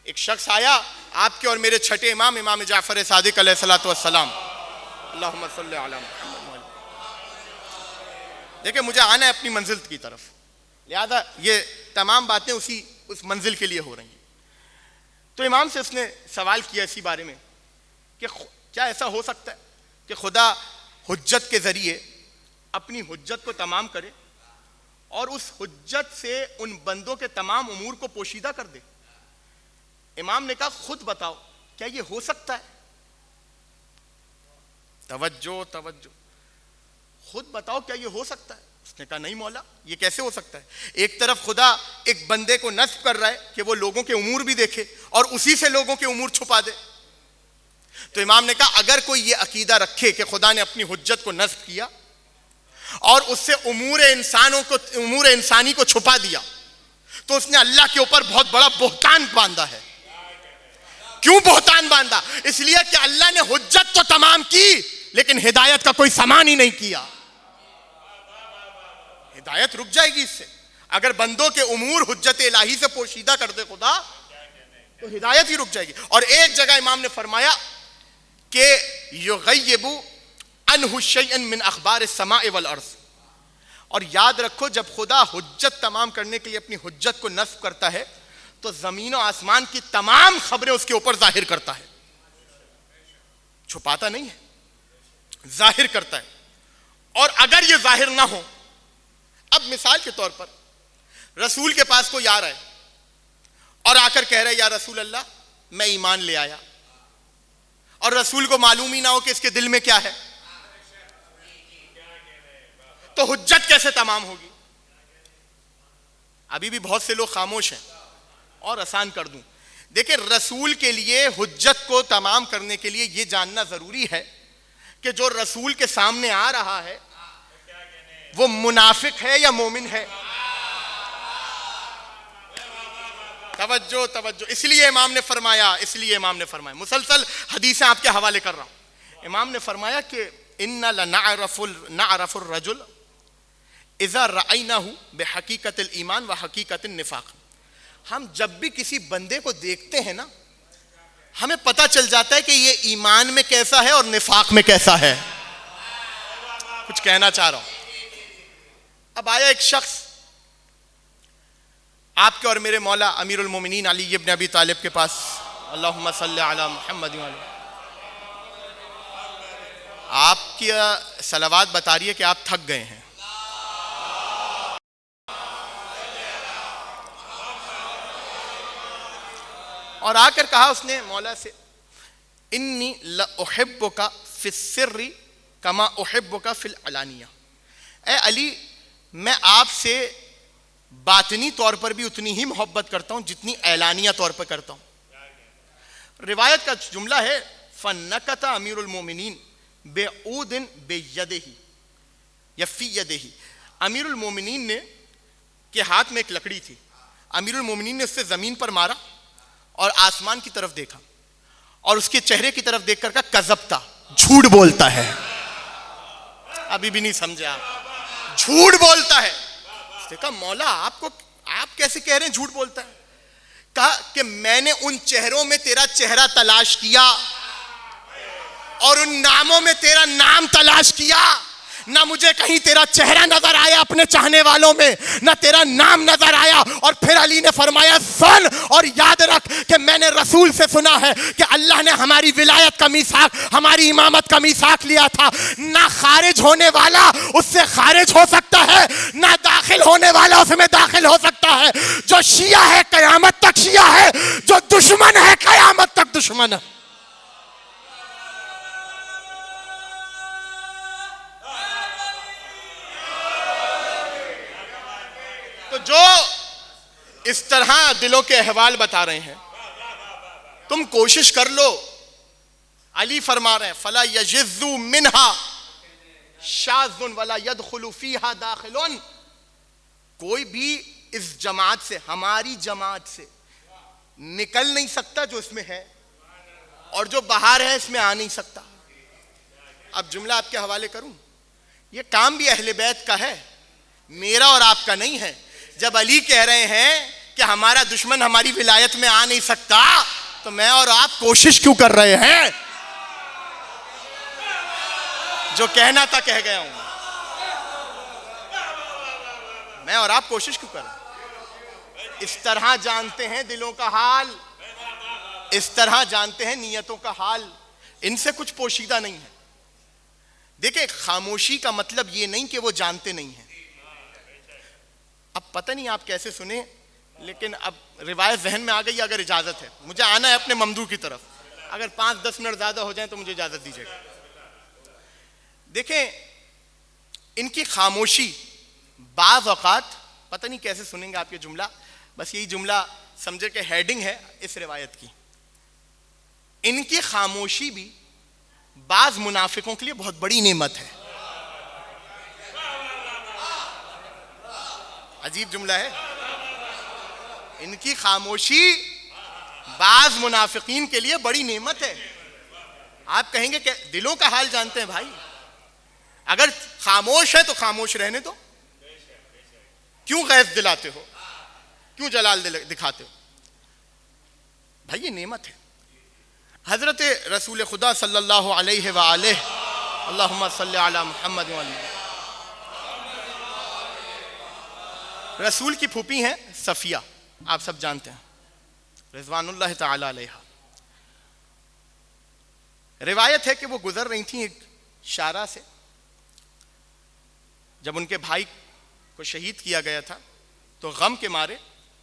ایک شخص آیا آپ کے اور میرے چھٹے امام، امام جعفر صادق علیہ الصلوۃ والسلام، اللہم صلی علی محمد. دیکھیں مجھے آنا ہے اپنی منزل کی طرف، لہذا یہ تمام باتیں اس منزل کے لیے ہو رہی ہیں. تو امام سے اس نے سوال کیا اسی بارے میں کہ کیا ایسا ہو سکتا ہے کہ خدا حجت کے ذریعے اپنی حجت کو تمام کرے اور اس حجت سے ان بندوں کے تمام امور کو پوشیدہ کر دے؟ امام نے کہا خود بتاؤ کیا یہ ہو سکتا ہے؟ توجہ توجہ، خود بتاؤ کیا یہ ہو سکتا ہے؟ اس نے کہا نہیں مولا، یہ کیسے ہو سکتا ہے؟ ایک طرف خدا ایک بندے کو نصب کر رہا ہے کہ وہ لوگوں کے امور بھی دیکھے اور اسی سے لوگوں کے امور چھپا دے. تو امام نے کہا اگر کوئی یہ عقیدہ رکھے کہ خدا نے اپنی حجت کو نصب کیا اور اس سے امور انسانی کو چھپا دیا تو اس نے اللہ کے اوپر بہت بڑا بہتان باندھا ہے. کیوں بہتان باندھا؟ اس لیے کہ اللہ نے حجت تو تمام کی لیکن ہدایت کا کوئی سامان ہی نہیں کیا. ہدایت رک جائے گی اس سے. اگر بندوں کے امور حجت الہی سے پوشیدہ کر دے خدا تو ہدایت ہی رک جائے گی. اور ایک جگہ امام نے فرمایا کہ یغیب عنہ شیئا من اخبار السماء والارض. اور یاد رکھو جب خدا حجت تمام کرنے کے لیے اپنی حجت کو نصب کرتا ہے تو زمین و آسمان کی تمام خبریں اس کے اوپر ظاہر کرتا ہے، چھپاتا نہیں ہے، ظاہر کرتا ہے. اور اگر یہ ظاہر نہ ہو، اب مثال کے طور پر رسول کے پاس کوئی آ رہا ہے اور آ کر کہہ رہا ہے یا رسول اللہ میں ایمان لے آیا، اور رسول کو معلوم ہی نہ ہو کہ اس کے دل میں کیا ہے، تو حجت کیسے تمام ہوگی؟ ابھی بھی بہت سے لوگ خاموش ہیں. اور آسان کر دوں، دیکھیں رسول کے لیے حجت کو تمام کرنے کے لیے یہ جاننا ضروری ہے کہ جو رسول کے سامنے آ رہا ہے وہ منافق ہے یا مومن ہے. توجہ توجہ. اس لیے امام نے فرمایا مسلسل حدیثیں آپ کے حوالے کر رہا ہوں. امام نے فرمایا کہ ان لنعرف الرجل اذا رأیناہ بحقیقت الایمان و حقیقت النفاق. ہم جب بھی کسی بندے کو دیکھتے ہیں نا ہمیں پتہ چل جاتا ہے کہ یہ ایمان میں کیسا ہے اور نفاق میں کیسا ہے. کچھ کہنا چاہ رہا ہوں. اب آیا ایک شخص آپ کے اور میرے مولا امیر المومنین علی ابن ابی طالب کے پاس، اللہم صلی علی محمد. آپ کی صلوات بتا رہی ہے کہ آپ تھک گئے ہیں. اور آ کر کہا اس نے مولا سے انی لأحبک فی السر کما احبک فی العلانیہ. اے علی میں آپ سے باطنی طور پر بھی اتنی ہی محبت کرتا ہوں جتنی اعلانیہ طور پر کرتا ہوں. روایت کا جملہ ہے فنکت امیر المومنین بعود بیدہ یا فی یدہ. امیر المومنین نے کے ہاتھ میں ایک لکڑی تھی. امیر المومنین نے اس سے زمین پر مارا اور آسمان کی طرف دیکھا اور اس کے چہرے کی طرف دیکھ کر کہا کذبتا، جھوٹ بولتا ہے. ابھی بھی نہیں سمجھے آپ، جھوٹ بولتا ہے. اس نے کہا مولا آپ کیسے کہہ رہے ہیں جھوٹ بولتا ہے؟ کہا کہ میں نے ان چہروں میں تیرا چہرہ تلاش کیا اور ان ناموں میں تیرا نام تلاش کیا، نہ مجھے کہیں تیرا چہرہ نظر آیا اپنے چاہنے والوں میں، نہ تیرا نام نظر آیا. اور پھر علی نے فرمایا سن اور یاد رکھ کہ میں نے رسول سے سنا ہے کہ اللہ نے ہماری ولایت کا میثاق، ہماری امامت کا میثاق لیا تھا. نہ خارج ہونے والا اس سے خارج ہو سکتا ہے، نہ داخل ہونے والا اس میں داخل ہو سکتا ہے. جو شیعہ ہے قیامت تک شیعہ ہے، جو دشمن ہے قیامت تک دشمن ہے. اس طرح دلوں کے احوال بتا رہے ہیں. تم کوشش کر لو. علی فرما رہے ہیں فلا یجز منہا شاذ ولا يدخل فیہا داخل. کوئی بھی اس جماعت سے, ہماری جماعت سے نکل نہیں سکتا جو اس میں ہے, اور جو باہر ہے اس میں آ نہیں سکتا. اب جملہ آپ کے حوالے کروں, یہ کام بھی اہل بیت کا ہے, میرا اور آپ کا نہیں ہے. جب علی کہہ رہے ہیں کہ ہمارا دشمن ہماری ولایت میں آ نہیں سکتا, تو میں اور آپ کوشش کیوں کر رہے ہیں؟ جو کہنا تھا کہہ گیا ہوں. میں اور آپ کوشش کیوں کر رہے ہیں؟ اس طرح جانتے ہیں دلوں کا حال, اس طرح جانتے ہیں نیتوں کا حال. ان سے کچھ پوشیدہ نہیں ہے. دیکھیں, خاموشی کا مطلب یہ نہیں کہ وہ جانتے نہیں ہیں. اب پتہ نہیں آپ کیسے سنیں, لیکن اب روایت ذہن میں آ گئی. اگر اجازت ہے, مجھے آنا ہے اپنے ممدوح کی طرف. اگر 5-10 منٹ زیادہ ہو جائیں تو مجھے اجازت دیجیے گا. دیکھیں, ان کی خاموشی بعض اوقات, پتہ نہیں کیسے سنیں گے آپ یہ جملہ, بس یہی جملہ سمجھے کہ ہیڈنگ ہے اس روایت کی. ان کی خاموشی بھی بعض منافقوں کے لیے بہت بڑی نعمت ہے. عجیب جملہ ہے. ان کی خاموشی بعض منافقین کے لیے بڑی نعمت ہے. آپ کہیں گے کہ دلوں کا حال جانتے ہیں بھائی, اگر خاموش ہے تو خاموش رہنے دو. کیوں غیظ دلاتے ہو, کیوں جلال دکھاتے ہو؟ بھائی یہ نعمت ہے. حضرت رسول خدا صلی اللہ علیہ وآلہ, اللہم صلی علی محمد وآلہ. رسول کی پھوپھی ہیں صفیہ, آپ سب جانتے ہیں, رضوان اللہ تعالی علیہ. روایت ہے کہ وہ گزر رہی تھیں ایک شارع سے, جب ان کے بھائی کو شہید کیا گیا تھا تو غم کے مارے,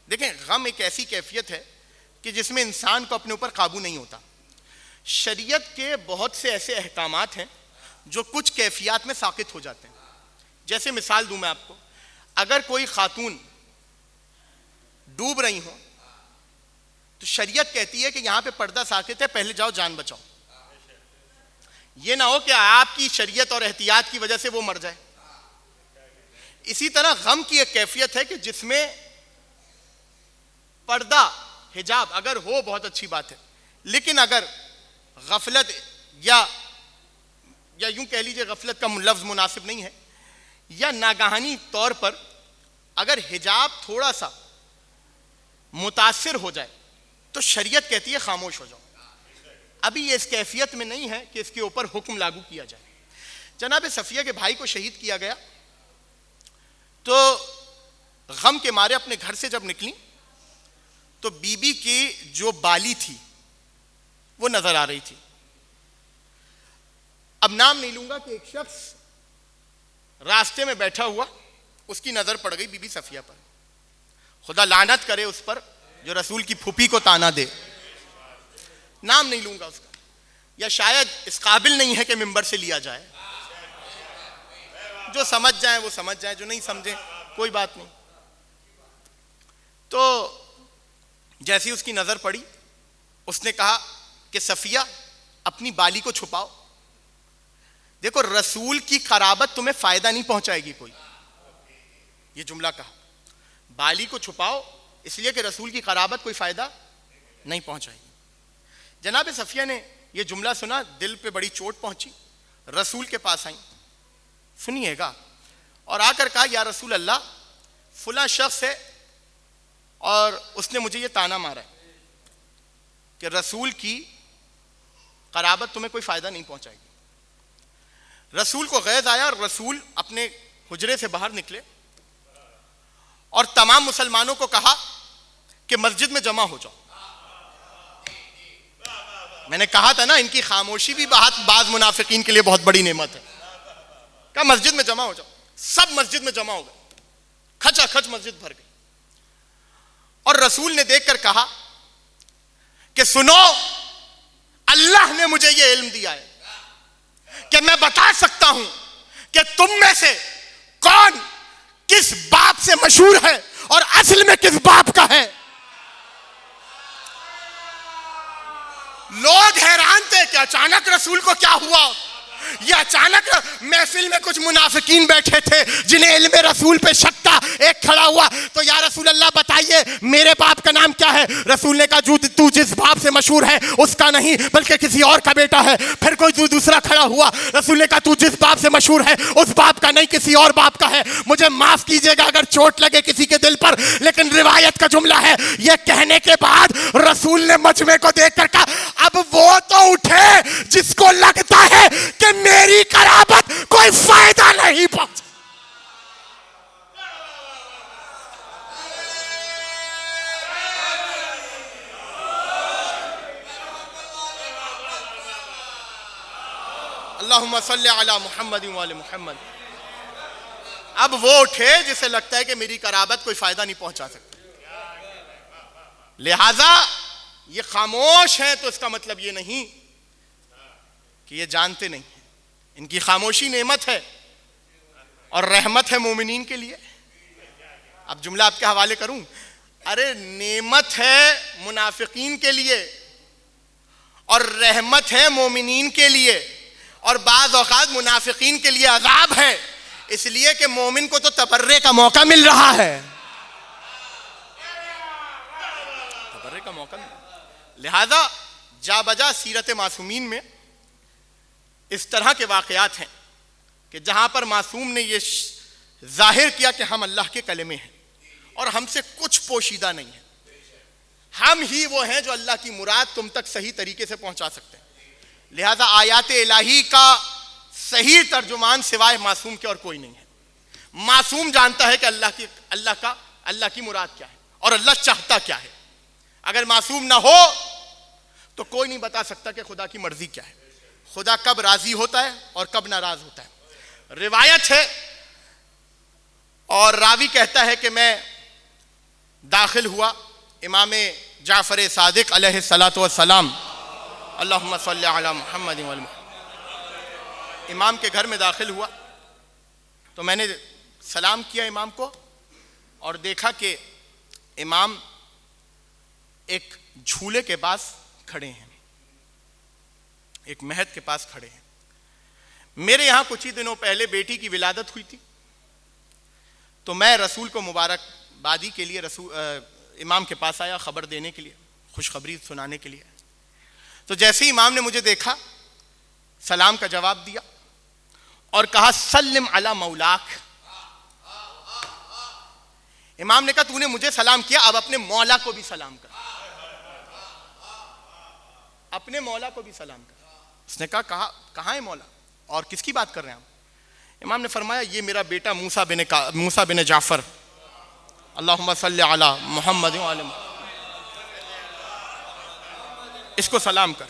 دیکھیں غم ایک ایسی کیفیت ہے کہ جس میں انسان کو اپنے اوپر قابو نہیں ہوتا. شریعت کے بہت سے ایسے احکامات ہیں جو کچھ کیفیات میں ساقط ہو جاتے ہیں. جیسے مثال دوں میں آپ کو, اگر کوئی خاتون ڈوب رہی ہو تو شریعت کہتی ہے کہ یہاں پہ پردہ ساقط ہے, پہلے جاؤ جان بچاؤ. یہ نہ ہو کہ آپ کی شریعت اور احتیاط کی وجہ سے وہ مر جائے. اسی طرح غم کی ایک کیفیت ہے کہ جس میں پردہ حجاب اگر ہو بہت اچھی بات ہے, لیکن اگر غفلت یا یوں کہہ لیجئے غفلت کا لفظ مناسب نہیں ہے, یا ناگہانی طور پر اگر حجاب تھوڑا سا متاثر ہو جائے تو شریعت کہتی ہے خاموش ہو جاؤ. ابھی یہ اس کیفیت میں نہیں ہے کہ اس کے اوپر حکم لاگو کیا جائے. جناب صفیہ کے بھائی کو شہید کیا گیا تو غم کے مارے اپنے گھر سے جب نکلی تو بی بی کی جو بالی تھی وہ نظر آ رہی تھی. اب نام نہیں لوں گا کہ ایک شخص راستے میں بیٹھا ہوا, اس کی نظر پڑ گئی بی بی صفیہ پر. خدا لعنت کرے اس پر جو رسول کی پھوپھی کو تانا دے. نام نہیں لوں گا اس کا, یا شاید اس قابل نہیں ہے کہ ممبر سے لیا جائے. جو سمجھ جائیں وہ سمجھ جائیں, جو نہیں سمجھیں کوئی بات نہیں. تو جیسی اس کی نظر پڑی, اس نے کہا کہ صفیہ اپنی بالی کو چھپاؤ. دیکھو رسول کی قرابت تمہیں فائدہ نہیں پہنچائے گی کوئی, یہ جملہ کہا. بالی کو چھپاؤ اس لیے کہ رسول کی قرابت کوئی فائدہ نہیں پہنچائے گی. جناب صفیہ نے یہ جملہ سنا, دل پہ بڑی چوٹ پہنچی, رسول کے پاس آئیں, سنیے گا, اور آ کر کہا یا رسول اللہ, فلاں شخص ہے اور اس نے مجھے یہ تانا مارا ہے کہ رسول کی قرابت تمہیں کوئی فائدہ نہیں پہنچائے گی. رسول کو غیظ آیا اور رسول اپنے حجرے سے باہر نکلے اور تمام مسلمانوں کو کہا کہ مسجد میں جمع ہو جاؤ. میں نے کہا تھا نا ان کی خاموشی بھی بعض منافقین کے لیے بہت بڑی نعمت ہے. کہا مسجد میں جمع ہو جاؤ. سب مسجد میں جمع ہو گئے, کھچا کھچ مسجد بھر گئی. اور رسول نے دیکھ کر کہا کہ سنو, اللہ نے مجھے یہ علم دیا ہے کہ میں بتا سکتا ہوں کہ تم میں سے کون کس باپ سے مشہور ہے اور اصل میں کس باپ کا ہے؟ لوگ حیران تھے کہ اچانک رسول کو کیا ہوا. یہ اچانک محفل میں کچھ منافقین بیٹھے تھے جنہیں علم رسول پہ شک تھا. ایک کھڑا ہوا تو یا رسول اللہ بتائیے میرے باپ کا نام کیا ہے؟ رسول نے کہا تو جس باپ سے مشہور ہے اس کا نہیں بلکہ کسی اور کا بیٹا ہے. پھر کوئی دوسرا کھڑا ہوا, رسول نے کہا تو جس باپ سے مشہور ہے اس باپ کا نہیں کسی اور باپ کا ہے. مجھے معاف کیجئے گا اگر چوٹ لگے کسی کے دل پر, لیکن روایت کا جملہ ہے. یہ کہنے کے بعد رسول نے مجمع کو دیکھ کر کہا اب وہ تو اٹھے جس کو لگتا ہے کہ میری قرابت کوئی فائدہ نہیں پہنچا. اللہم صلی علی محمد و آل محمد. اب وہ اٹھے جسے لگتا ہے کہ میری قرابت کوئی فائدہ نہیں پہنچا سکتا. لہذا یہ خاموش ہیں تو اس کا مطلب یہ نہیں کہ یہ جانتے نہیں ہیں. ان کی خاموشی نعمت ہے اور رحمت ہے مومنین کے لیے. اب جملہ آپ کے حوالے کروں. ارے نعمت ہے منافقین کے لیے اور رحمت ہے مومنین کے لیے, اور بعض اوقات منافقین کے لیے عذاب ہے, اس لیے کہ مومن کو تو تبرے کا موقع مل رہا ہے. تبرے کا موقع مل. لہذا جا بجا سیرت معصومین میں اس طرح کے واقعات ہیں کہ جہاں پر معصوم نے یہ ظاہر کیا کہ ہم اللہ کے کلمے ہیں اور ہم سے کچھ پوشیدہ نہیں ہے, ہم ہی وہ ہیں جو اللہ کی مراد تم تک صحیح طریقے سے پہنچا سکتے ہیں. لہذا آیات الہی کا صحیح ترجمان سوائے معصوم کے اور کوئی نہیں ہے. معصوم جانتا ہے کہ اللہ کی مراد کیا ہے اور اللہ چاہتا کیا ہے. اگر معصوم نہ ہو تو کوئی نہیں بتا سکتا کہ خدا کی مرضی کیا ہے, خدا کب راضی ہوتا ہے اور کب ناراض ہوتا ہے. روایت ہے اور راوی کہتا ہے کہ میں داخل ہوا امام جعفر صادق علیہ الصلاۃ والسلام اللہم صلی علی محمد و آل محمد. امام کے گھر میں داخل ہوا تو میں نے سلام کیا امام کو اور دیکھا کہ امام ایک جھولے کے پاس کھڑے ہیں, ایک مہد کے پاس کھڑے ہیں. میرے یہاں کچھ ہی دنوں پہلے بیٹی کی ولادت ہوئی تھی تو میں رسول کو مبارک بادی کے لیے امام کے پاس آیا, خبر دینے کے لیے, خوشخبری سنانے کے لیے. تو جیسے ہی امام نے مجھے دیکھا سلام کا جواب دیا اور کہا سلم علی مولاک. امام نے کہا تو نے مجھے سلام کیا, اب اپنے مولا کو بھی سلام کر, اپنے مولا کو بھی سلام کر. اس نے کہا کہاں ہے مولا اور کس کی بات کر رہے ہیں آپ؟ امام نے فرمایا یہ میرا بیٹا موسیٰ بن جعفر اللہم صلی علی محمد و آل محمد, اس کو سلام کر.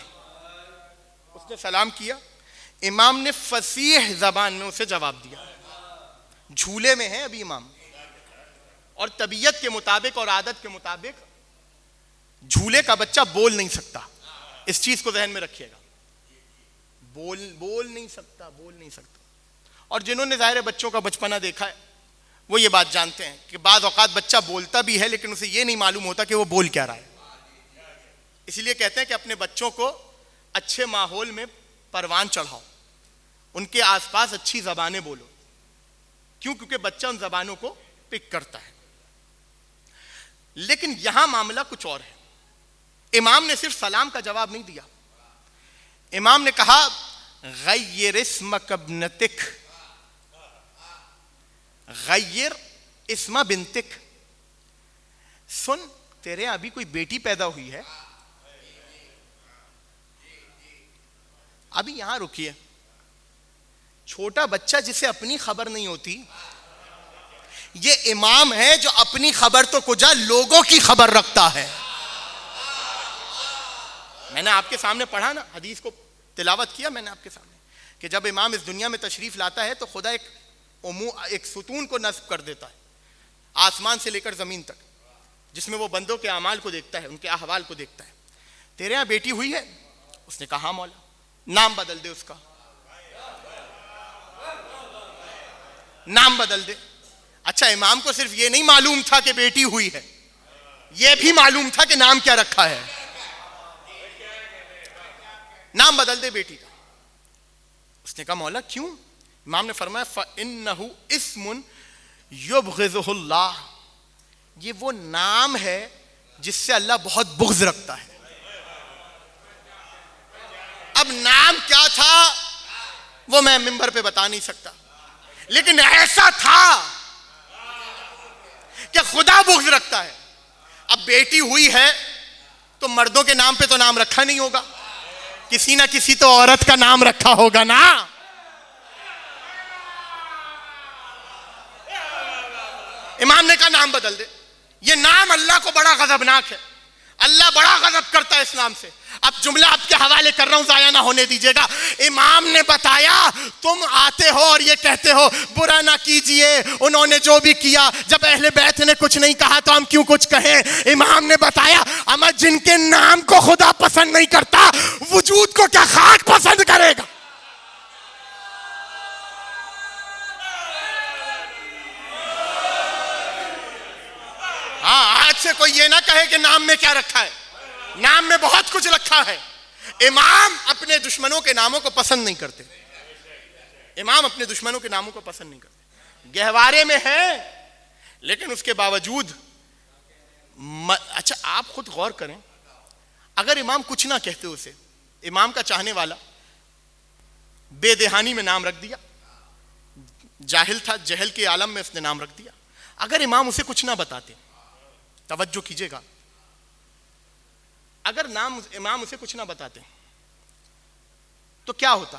اس نے سلام کیا. امام نے فصیح زبان میں اسے جواب دیا. جھولے میں ہے ابھی امام اور طبیعت کے مطابق اور عادت کے مطابق جھولے کا بچہ بول نہیں سکتا. اس چیز کو ذہن میں رکھیے گا, بول نہیں سکتا. اور جنہوں نے ظاہر بچوں کا بچپنا دیکھا ہے وہ یہ بات جانتے ہیں کہ بعض اوقات بچہ بولتا بھی ہے لیکن اسے یہ نہیں معلوم ہوتا کہ وہ بول کیا رہا ہے. اس لیے کہتے ہیں کہ اپنے بچوں کو اچھے ماحول میں پروان چڑھاؤ, ان کے آس پاس اچھی زبانیں بولو. کیونکہ بچہ ان زبانوں کو پک کرتا ہے. لیکن یہاں معاملہ کچھ اور ہے. امام نے صرف سلام کا جواب نہیں دیا, امام نے کہا غیر اسمک ابنتک, غیر اسم بنتک. سن تیرے ابھی کوئی بیٹی پیدا ہوئی ہے, ابھی یہاں رکیے. چھوٹا بچہ جسے اپنی خبر نہیں ہوتی, یہ امام ہے جو اپنی خبر تو کجا لوگوں کی خبر رکھتا ہے. میں نے آپ کے سامنے پڑھا نا, حدیث کو تلاوت کیا میں نے آپ کے سامنے کہ جب امام اس دنیا میں تشریف لاتا ہے تو خدا ایک ستون کو نصب کر دیتا ہے آسمان سے لے کر زمین تک, جس میں وہ بندوں کے اعمال کو دیکھتا ہے, ان کے احوال کو دیکھتا ہے. تیرے یہاں بیٹی ہوئی ہے؟ اس نے کہا ہاں مولا. نام بدل دے, اس کا نام بدل دے. اچھا امام کو صرف یہ نہیں معلوم تھا کہ بیٹی ہوئی ہے, یہ بھی معلوم تھا کہ نام کیا رکھا ہے. نام بدل دے بیٹی کا. اس نے کہا مولا کیوں؟ امام نے فرمایا فَإِنَّهُ اسم يُبْغِضُهُ اللَّهُ, یہ وہ نام ہے جس سے اللہ بہت بغض رکھتا ہے. اب نام کیا تھا وہ میں منبر پہ بتا نہیں سکتا, لیکن ایسا تھا کہ خدا بغض رکھتا ہے. اب بیٹی ہوئی ہے تو مردوں کے نام پہ تو نام رکھا نہیں ہوگا, کسی نہ کسی تو عورت کا نام رکھا ہوگا نا. امام نے کہا نام بدل دے. یہ نام اللہ کو بڑا غضبناک ہے, اللہ بڑا غضب کرتا ہے اس نام سے. اب جملہ آپ کے حوالے کر رہا ہوں, ضائع نہ ہونے دیجیے گا. امام نے بتایا تم آتے ہو اور یہ کہتے ہو برا نہ کیجئے, انہوں نے جو بھی کیا, جب اہل بیت نے کچھ نہیں کہا تو ہم کیوں کچھ کہیں. امام نے بتایا اما جن کے نام کو خدا پسند نہیں کرتا وجود کو کیا خاک پسند کرے گا. ہاں, آج سے کوئی یہ نہ کہے کہ نام میں کیا رکھا ہے, نام میں بہت کچھ رکھا ہے. امام اپنے دشمنوں کے ناموں کو پسند نہیں کرتے, امام اپنے دشمنوں کے ناموں کو پسند نہیں کرتے. گہوارے میں ہیں لیکن اس کے باوجود اچھا آپ خود غور کریں, اگر امام کچھ نہ کہتے اسے, امام کا چاہنے والا بے دہانی میں نام رکھ دیا, جاہل تھا, جہل کے عالم میں اس نے نام رکھ دیا. اگر امام اسے کچھ نہ بتاتے, توجہ کیجئے گا, اگر امام اسے کچھ نہ بتاتے تو کیا ہوتا؟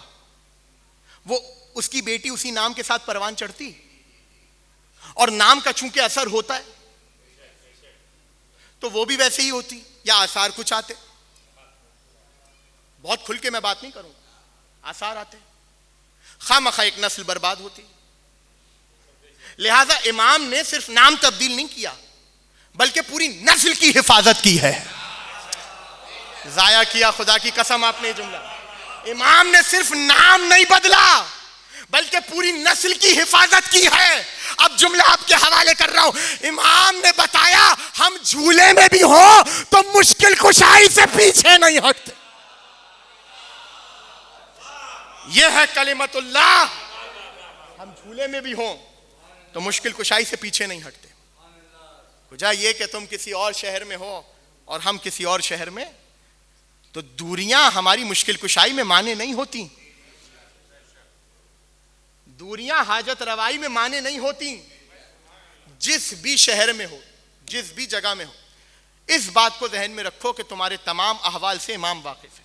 وہ اس کی بیٹی اسی نام کے ساتھ پروان چڑھتی, اور نام کا چونکہ اثر ہوتا ہے تو وہ بھی ویسے ہی ہوتی, یا آثار کچھ آتے. بہت کھل کے میں بات نہیں کروں, آثار آتے, خواہ ایک نسل برباد ہوتی. لہذا امام نے صرف نام تبدیل نہیں کیا بلکہ پوری نسل کی حفاظت کی ہے. ضائع کیا خدا کی قسم آپ نے جملہ. امام نے صرف نام نہیں بدلا بلکہ پوری نسل کی حفاظت کی ہے. اب جملہ آپ کے حوالے کر رہا ہوں. امام نے بتایا ہم جھولے میں بھی ہوں تو مشکل کشائی سے پیچھے نہیں ہٹتے. یہ ہے کلمت اللہ. ہم جھولے میں بھی ہوں تو مشکل کشائی سے پیچھے نہیں ہٹتے. وجہ یہ کہ تم کسی اور شہر میں ہو اور ہم کسی اور شہر میں, تو دوریاں ہماری مشکل کشائی میں مانے نہیں ہوتی, دوریاں حاجت روائی میں مانے نہیں ہوتی. جس بھی شہر میں ہو, جس بھی جگہ میں ہو, اس بات کو ذہن میں رکھو کہ تمہارے تمام احوال سے امام واقف ہے,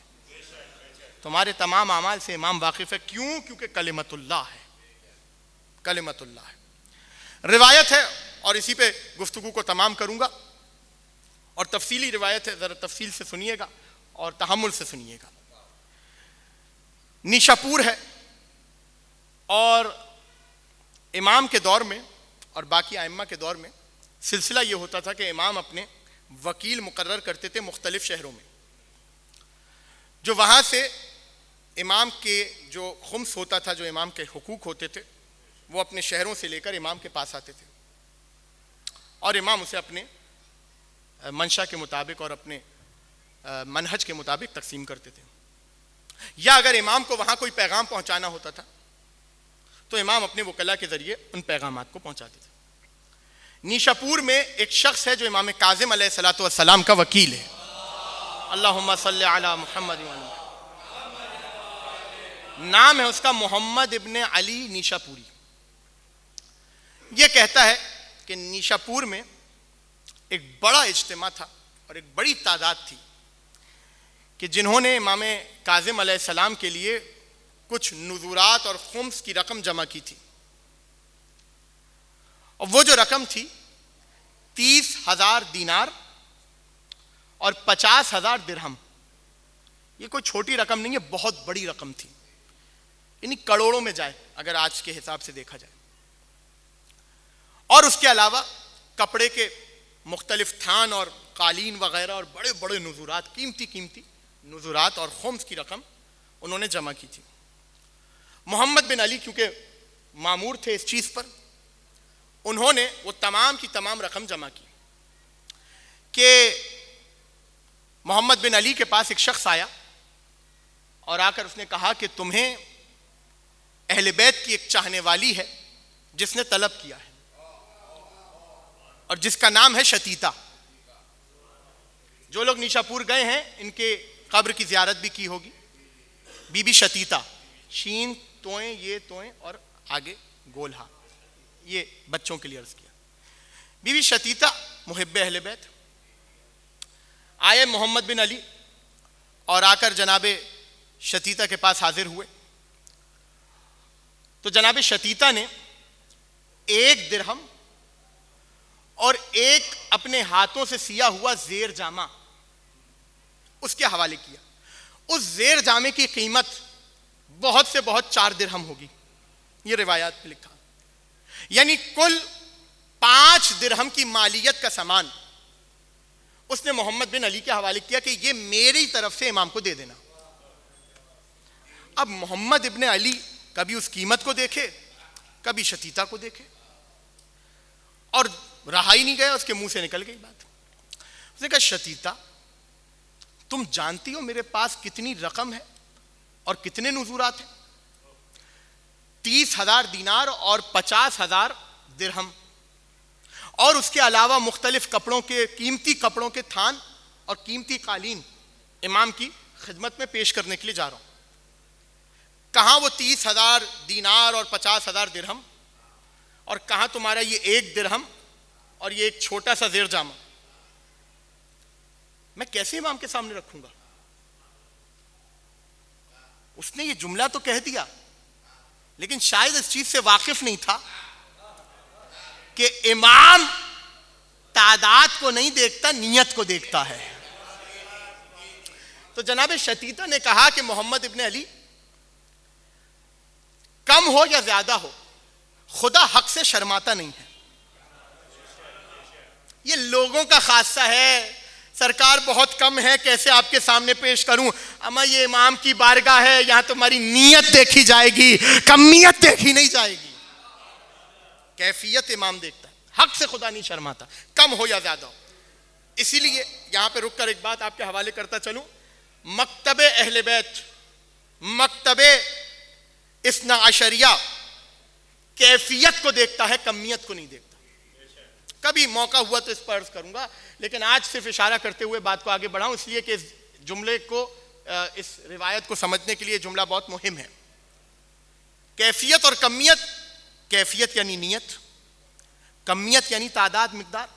تمہارے تمام اعمال سے امام واقف ہے. کیوں؟ کیونکہ کلمت اللہ ہے, کلمت اللہ ہے. روایت ہے اور اسی پہ گفتگو کو تمام کروں گا, اور تفصیلی روایت ہے, ذرا تفصیل سے سنیے گا اور تحمل سے سنیے گا. نیشاپور ہے, اور امام کے دور میں اور باقی ائمہ کے دور میں سلسلہ یہ ہوتا تھا کہ امام اپنے وکیل مقرر کرتے تھے مختلف شہروں میں, جو وہاں سے امام کے جو خمس ہوتا تھا, جو امام کے حقوق ہوتے تھے, وہ اپنے شہروں سے لے کر امام کے پاس آتے تھے, اور امام اسے اپنے منشا کے مطابق اور اپنے منہج کے مطابق تقسیم کرتے تھے. یا اگر امام کو وہاں کوئی پیغام پہنچانا ہوتا تھا تو امام اپنے وکلا کے ذریعے ان پیغامات کو پہنچاتے تھے. نیشاپور میں ایک شخص ہے جو امام کاظم علیہ الصلوۃ والسلام کا وکیل ہے. اللہم صلی علی محمد. نام ہے اس کا محمد ابن علی نیشاپوری. یہ کہتا ہے کہ نیشاپور میں ایک بڑا اجتماع تھا اور ایک بڑی تعداد تھی کہ جنہوں نے امام کاظم علیہ السلام کے لیے کچھ نذورات اور خمس کی رقم جمع کی تھی, اور وہ جو رقم تھی 30,000 دینار اور 50,000 درہم. یہ کوئی چھوٹی رقم نہیں ہے, بہت بڑی رقم تھی, یعنی کروڑوں میں جائے اگر آج کے حساب سے دیکھا جائے. اور اس کے علاوہ کپڑے کے مختلف تھان اور قالین وغیرہ اور بڑے بڑے نذورات, قیمتی نذورات اور خمس کی رقم انہوں نے جمع کی تھی. محمد بن علی کیونکہ مامور تھے اس چیز پر, انہوں نے وہ تمام کی تمام رقم جمع کی کہ محمد بن علی کے پاس ایک شخص آیا اور آ کر اس نے کہا کہ تمہیں اہل بیت کی ایک چاہنے والی ہے جس نے طلب کیا ہے اور جس کا نام ہے شتیتا. جو لوگ نیشا پور گئے ہیں ان کے قبر کی زیارت بھی کی ہوگی. بی بی شتیتا, شین توئیں یہ توئیں اور آگے گول ہاں, یہ بچوں کے لیے عرض کیا. بی بی شتیتا محب اہل بیت آئے محمد بن علی اور آ کر جناب شتیتا کے پاس حاضر ہوئے. تو جناب شتیتا نے 1 درہم اور ایک اپنے ہاتھوں سے سیا ہوا زیر جامہ اس کے حوالے کیا. اس زیر جامے کی قیمت بہت سے بہت 4 درہم ہوگی, یہ روایات میں لکھا. یعنی کل 5 درہم کی مالیت کا سامان اس نے محمد بن علی کے حوالے کیا کہ یہ میری طرف سے امام کو دے دینا. اب محمد ابن علی کبھی اس قیمت کو دیکھے, کبھی شتیتا کو دیکھے, اور رہا ہی نہیں گیا, اس کے منہ سے نکل گئی بات. اس نے کہا شتیتا تم جانتی ہو میرے پاس کتنی رقم ہے اور کتنے نذورات ہیں؟ 30,000 دینار اور 50,000 درہم, اور اس کے علاوہ مختلف کپڑوں کے, قیمتی کپڑوں کے تھان اور قیمتی قالین امام کی خدمت میں پیش کرنے کے لیے جا رہا ہوں. کہاں وہ 30,000 دینار اور 50,000 درہم, اور کہاں تمہارا یہ 1 درہم اور یہ ایک چھوٹا سا زیر جامہ؟ میں کیسے امام کے سامنے رکھوں گا؟ اس نے یہ جملہ تو کہہ دیا, لیکن شاید اس چیز سے واقف نہیں تھا کہ امام تعداد کو نہیں دیکھتا, نیت کو دیکھتا ہے. تو جناب شتیتا نے کہا کہ محمد ابن علی کم ہو یا زیادہ ہو, خدا حق سے شرماتا نہیں ہے. یہ لوگوں کا خاصہ ہے, سرکار بہت کم ہے, کیسے آپ کے سامنے پیش کروں؟ اما یہ امام کی بارگاہ ہے, یہاں تمہاری نیت دیکھی جائے گی, کمیت دیکھی نہیں جائے گی. کیفیت امام دیکھتا ہے, حق سے خدا نہیں شرماتا, کم ہو یا زیادہ ہو. اسی لیے یہاں پہ رک کر ایک بات آپ کے حوالے کرتا چلوں. مکتب اہل بیت, مکتب اثنا عشریہ کیفیت کو دیکھتا ہے, کمیت کو نہیں دیکھتا. کبھی موقع ہوا تو اس پر عرض کروں گا, لیکن آج صرف اشارہ کرتے ہوئے بات کو آگے بڑھاؤں, اس لیے کہ اس جملے کو, اس روایت کو سمجھنے کے لیے جملہ بہت مہم ہے. کیفیت اور کمیت. کیفیت یعنی نیت, کمیت یعنی تعداد, مقدار.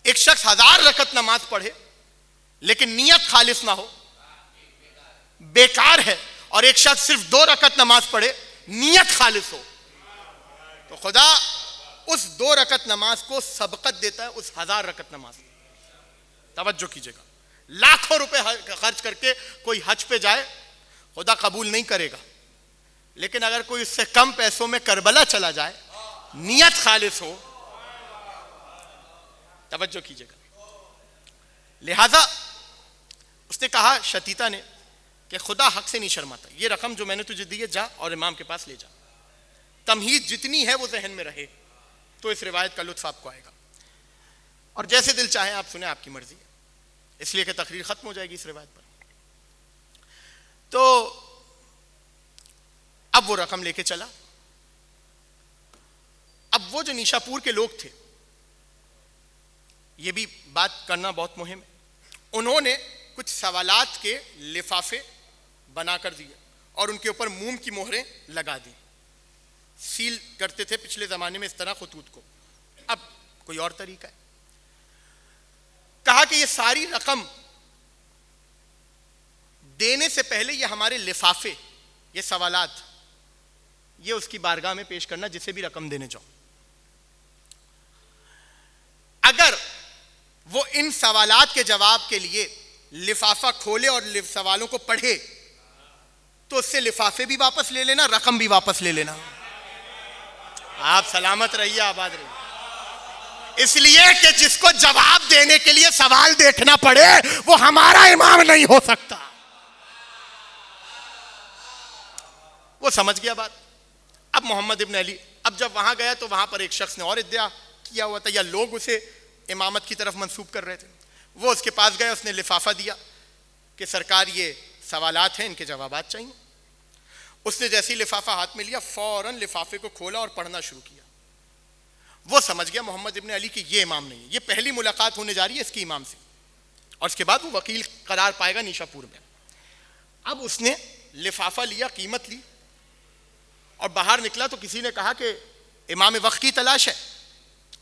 ایک شخص 1000 رکعت نماز پڑھے لیکن نیت خالص نہ ہو, بیکار ہے. اور ایک شخص صرف 2 رکعت نماز پڑھے, نیت خالص ہو, تو خدا اس 2 رکعت نماز کو سبقت دیتا ہے اس 1000 رکعت نماز. توجہ کیجئے گا, لاکھوں روپے خرچ کر کے کوئی حج پہ جائے, خدا قبول نہیں کرے گا. لیکن اگر کوئی اس سے کم پیسوں میں کربلا چلا جائے, نیت خالص ہو, توجہ کیجئے گا. لہذا اس نے کہا شتیتا نے کہ خدا حق سے نہیں شرماتا, یہ رقم جو میں نے تجھے دی ہے جا اور امام کے پاس لے جا. تمہید جتنی ہے وہ ذہن میں رہے تو اس روایت کا لطف آپ کو آئے گا, اور جیسے دل چاہے آپ سنیں, آپ کی مرضی ہے, اس لیے کہ تقریر ختم ہو جائے گی اس روایت پر. تو اب وہ رقم لے کے چلا. اب وہ جو نیشا پور کے لوگ تھے, یہ بھی بات کرنا بہت مہم ہے, انہوں نے کچھ سوالات کے لفافے بنا کر دیے اور ان کے اوپر موم کی مہریں لگا دی. سیل کرتے تھے پچھلے زمانے میں اس طرح خطوط کو, اب کوئی اور طریقہ ہے. کہا کہ یہ ساری رقم دینے سے پہلے یہ ہمارے لفافے, یہ سوالات, یہ اس کی بارگاہ میں پیش کرنا جسے بھی رقم دینے جاؤ. اگر وہ ان سوالات کے جواب کے لیے لفافہ کھولے اور سوالوں کو پڑھے تو اس سے لفافے بھی واپس لے لینا, رقم بھی واپس لے لینا. آپ سلامت رہیے, آباد رہیے. اس لیے کہ جس کو جواب دینے کے لیے سوال دیکھنا پڑے وہ ہمارا امام نہیں ہو سکتا. وہ سمجھ گیا بات. اب محمد ابن علی اب جب وہاں گیا تو وہاں پر ایک شخص نے اور ادعا کیا ہوا تھا، یا لوگ اسے امامت کی طرف منسوب کر رہے تھے. وہ اس کے پاس گئے، اس نے لفافہ دیا کہ سرکار یہ سوالات ہیں، ان کے جوابات چاہیے. اس نے جیسے ہی لفافہ ہاتھ میں لیا فوراً لفافے کو کھولا اور پڑھنا شروع کیا. وہ سمجھ گیا محمد ابن علی کہ یہ امام نہیں ہے، یہ پہلی ملاقات ہونے جا رہی ہے اس کی امام سے، اور اس کے بعد وہ وکیل قرار پائے گا نیشا پور میں. اب اس نے لفافہ لیا، قیمت لی اور باہر نکلا تو کسی نے کہا کہ امام وقت کی تلاش ہے.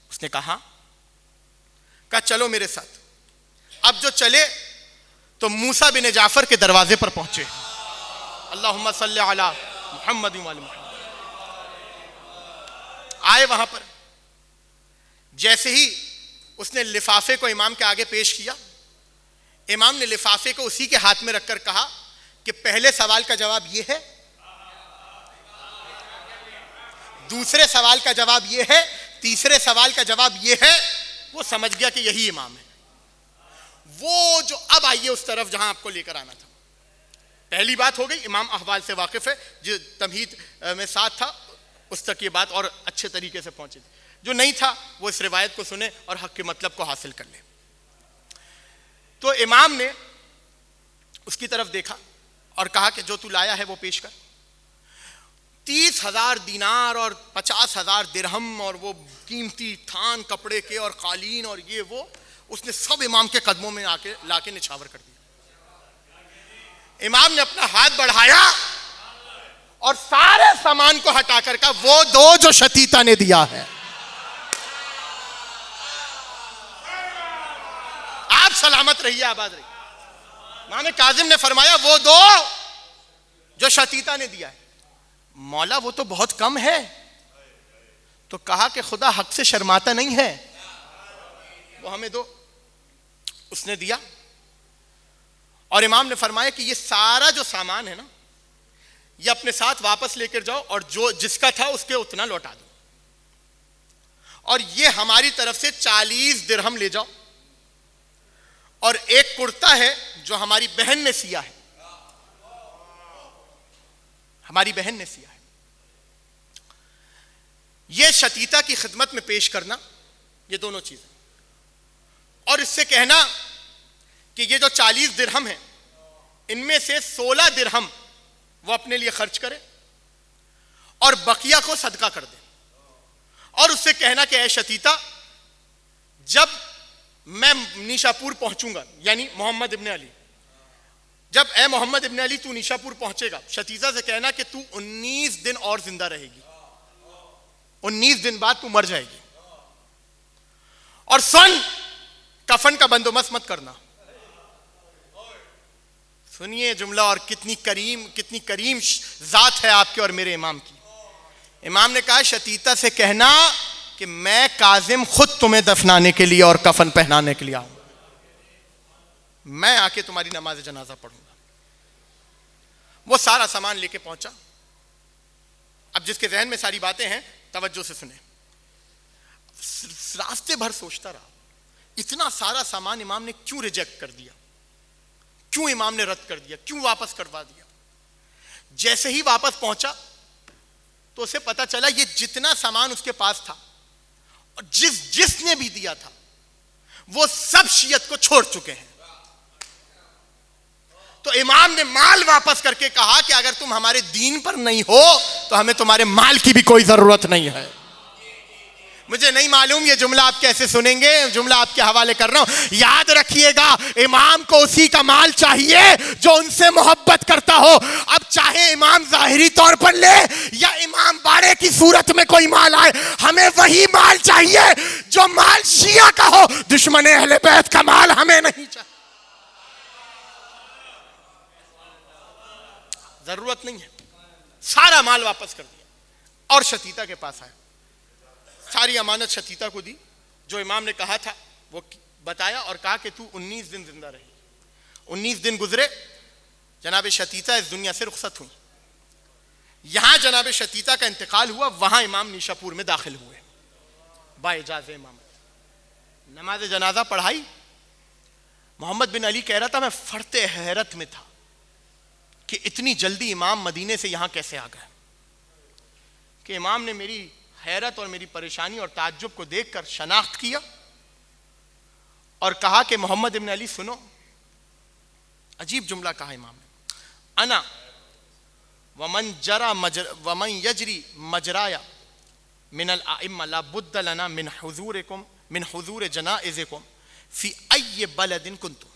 اس نے کہا چلو میرے ساتھ. اب جو چلے تو موسیٰ بن جعفر کے دروازے پر پہنچے. اللہم صلی علی محمد و علی محمد. آئے وہاں پر، جیسے ہی اس نے لفافے کو امام کے آگے پیش کیا، امام نے لفافے کو اسی کے ہاتھ میں رکھ کر کہا کہ پہلے سوال کا جواب یہ ہے، دوسرے سوال کا جواب یہ ہے، تیسرے سوال کا جواب یہ ہے. وہ سمجھ گیا کہ یہی امام ہے. وہ جو اب آئیے اس طرف جہاں آپ کو لے کر آنا تھا. پہلی بات ہو گئی، امام احوال سے واقف ہے، جو تمہید میں ساتھ تھا اس تک یہ بات اور اچھے طریقے سے پہنچے. جو نہیں تھا وہ اس روایت کو سنے اور حق کے مطلب کو حاصل کر لے. تو امام نے اس کی طرف دیکھا اور کہا کہ جو تو لایا ہے وہ پیش کر. 30,000 دینار اور 50,000 درہم اور وہ قیمتی تھان کپڑے کے اور قالین اور یہ وہ، اس نے سب امام کے قدموں میں لا کے نچھاور کر دیا. امام نے اپنا ہاتھ بڑھایا اور سارے سامان کو ہٹا کر کہا وہ دو جو شتیتا نے دیا ہے. آپ سلامت رہیے، آباد رہیے. امام کاظم نے فرمایا وہ دو جو شتیتا نے دیا ہے. مولا وہ تو بہت کم ہے. تو کہا کہ خدا حق سے شرماتا نہیں ہے، وہ ہمیں دو. اس نے دیا اور امام نے فرمایا کہ یہ سارا جو سامان ہے نا، یہ اپنے ساتھ واپس لے کر جاؤ اور جو جس کا تھا اس کے اتنا لوٹا دو، اور یہ ہماری طرف سے 40 درہم لے جاؤ، اور ایک کرتا ہے جو ہماری بہن نے سیا ہے، ہماری بہن نے سیا ہے، یہ شتیتا کی خدمت میں پیش کرنا. یہ دونوں چیزیں، اور اس سے کہنا کہ یہ جو 40 درہم ہیں ان میں سے 16 درہم وہ اپنے لیے خرچ کرے اور بقیہ کو صدقہ کر دے. اور اس سے کہنا کہ اے شتیتا، جب میں نیشا پور پہنچوں گا، یعنی محمد ابن علی، جب اے محمد ابن علی تو نیشا پور پہنچے گا، شتیتا سے کہنا کہ تو 19 دن اور زندہ رہے گی، 19 دن بعد تو مر جائے گی. اور سن، کفن کا بندوبست مت کرنا. سنیے جملہ، اور کتنی کریم ذات ہے آپ کے اور میرے امام کی. امام نے کہا شتیتا سے کہنا کہ میں کاظم خود تمہیں دفنانے کے لیے اور کفن پہنانے کے لیے آؤں، میں آ کے تمہاری نماز جنازہ پڑھوں گا. وہ سارا سامان لے کے پہنچا. اب جس کے ذہن میں ساری باتیں ہیں توجہ سے سنیں. راستے بھر سوچتا رہا اتنا سارا سامان امام نے کیوں ریجیکٹ کر دیا، کیوں امام نے رد کر دیا، کیوں واپس کروا دیا. جیسے ہی واپس پہنچا تو اسے پتا چلا یہ جتنا سامان اس کے پاس تھا اور جس نے بھی دیا تھا وہ سب شیعت کو چھوڑ چکے ہیں. تو امام نے مال واپس کر کے کہا کہ اگر تم ہمارے دین پر نہیں ہو تو ہمیں تمہارے مال کی بھی کوئی ضرورت نہیں ہے. مجھے نہیں معلوم یہ جملہ آپ کیسے سنیں گے، جملہ آپ کے حوالے کر رہا ہوں. یاد رکھیے گا امام کو اسی کا مال چاہیے جو ان سے محبت کرتا ہو. اب چاہے امام ظاہری طور پر لے یا امام باڑے کی صورت میں کوئی مال آئے، ہمیں وہی مال چاہیے جو مال شیعہ کا ہو. دشمن اہل بیت کا مال ہمیں نہیں چاہیے، ضرورت نہیں ہے. سارا مال واپس کر دیا اور شتیتا کے پاس آیا. ساری امانت شتیتا کو دی، جو امام نے کہا تھا وہ بتایا اور کہا کہ تو 19 دن زندہ رہی. 19 دن گزرے، جناب شتیتا اس دنیا سے رخصت ہوئی. یہاں جناب شتیتا کا انتقال ہوا، وہاں امام نیشا پور میں داخل ہوئے با اجازت امامت. نماز جنازہ پڑھائی. محمد بن علی کہہ رہا تھا میں فرتے حیرت میں تھا کہ اتنی جلدی امام مدینے سے یہاں کیسے آ گئے، کہ امام نے میری حیرت اور میری پریشانی اور تعجب کو دیکھ کر شناخت کیا اور کہا کہ محمد ابن علی سنو. عجیب جملہ کہا امام نے. انا ومن یجری مجرایا من الائمہ لا بد لنا من حضور جنائزکم فی ای بلد کنتم.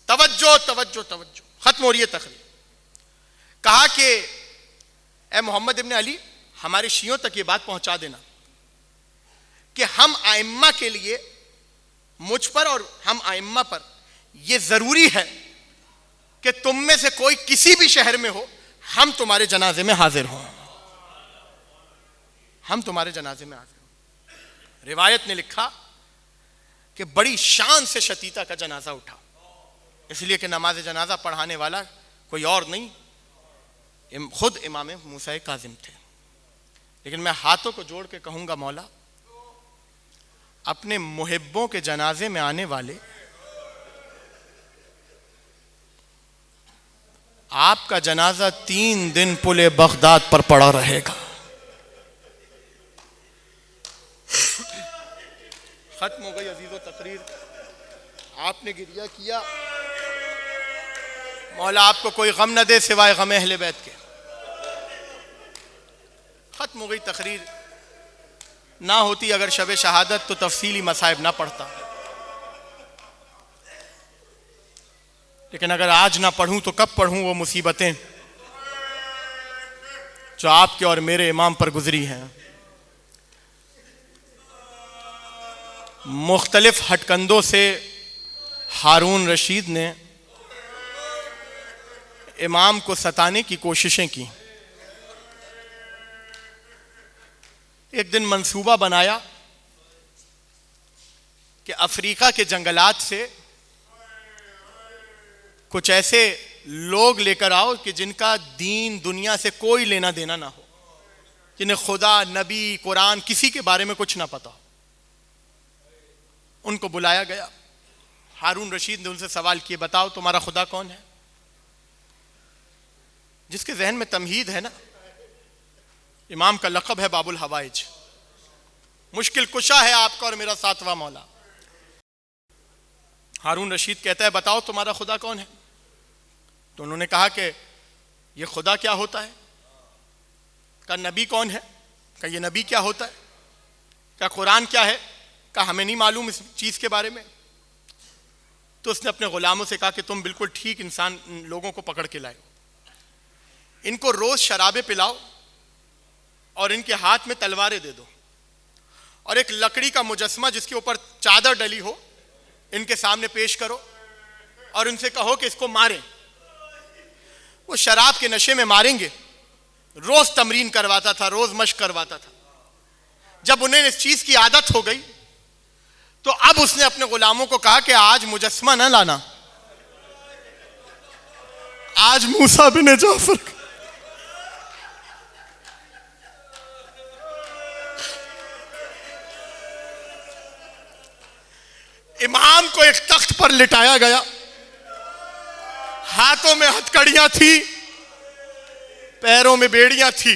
توجہ توجہ توجہ. ختم ہو رہی ہے تقریر. کہا کہ اے محمد ابن علی ہمارے شیعوں تک یہ بات پہنچا دینا کہ ہم ائمہ کے لیے مجھ پر اور ہم ائمہ پر یہ ضروری ہے کہ تم میں سے کوئی کسی بھی شہر میں ہو ہم تمہارے جنازے میں حاضر ہوں. ہم تمہارے جنازے میں حاضر ہوں. روایت نے لکھا کہ بڑی شان سے شتیتا کا جنازہ اٹھا, اس لیے کہ نماز جنازہ پڑھانے والا کوئی اور نہیں خود امام موسیٰ کاظم تھے. لیکن میں ہاتھوں کو جوڑ کے کہوں گا مولا اپنے محبوں کے جنازے میں آنے والے آپ کا جنازہ 3 دن پل بغداد پر پڑا رہے گا. ختم ہو گئی عزیزو تقریر. آپ نے گریہ کیا, مولا آپ کو کوئی غم نہ دے سوائے غم اہل بیت کے. ختم ہو گئی تقریر. نہ ہوتی اگر شب شہادت تو تفصیلی مصائب نہ پڑھتا, لیکن اگر آج نہ پڑھوں تو کب پڑھوں وہ مصیبتیں جو آپ کے اور میرے امام پر گزری ہیں. مختلف ہٹکندوں سے ہارون رشید نے امام کو ستانے کی کوششیں کی. ایک دن منصوبہ بنایا کہ افریقہ کے جنگلات سے کچھ ایسے لوگ لے کر آؤ کہ جن کا دین دنیا سے کوئی لینا دینا نہ ہو, جنہیں خدا, نبی, قرآن کسی کے بارے میں کچھ نہ پتا ہو. ان کو بلایا گیا. ہارون رشید نے ان سے سوال کیے, بتاؤ تمہارا خدا کون ہے؟ جس کے ذہن میں تمہید ہے نا, امام کا لقب ہے باب الحوائج, مشکل کشا ہے آپ کا اور میرا 7واں مولا. ہارون رشید کہتا ہے بتاؤ تمہارا خدا کون ہے؟ تو انہوں نے کہا کہ یہ خدا کیا ہوتا ہے؟ کہا نبی کون ہے؟ کہا یہ نبی کیا ہوتا ہے؟ کہا قرآن کیا ہے؟ کہا ہمیں نہیں معلوم اس چیز کے بارے میں. تو اس نے اپنے غلاموں سے کہا کہ تم بالکل ٹھیک انسان لوگوں کو پکڑ کے لائے, ان کو روز شرابیں پلاؤ اور ان کے ہاتھ میں تلواریں دے دو, اور ایک لکڑی کا مجسمہ جس کے اوپر چادر ڈلی ہو ان کے سامنے پیش کرو اور ان سے کہو کہ اس کو ماریں. وہ شراب کے نشے میں ماریں گے. روز تمرین کرواتا تھا, روز مشق کرواتا تھا. جب انہیں اس چیز کی عادت ہو گئی تو اب اس نے اپنے غلاموں کو کہا کہ آج مجسمہ نہ لانا, آج موسیٰ بن جعفر امام کو ایک تخت پر لٹایا گیا, ہاتھوں میں ہتھکڑیاں تھی, پیروں میں بیڑیاں تھی,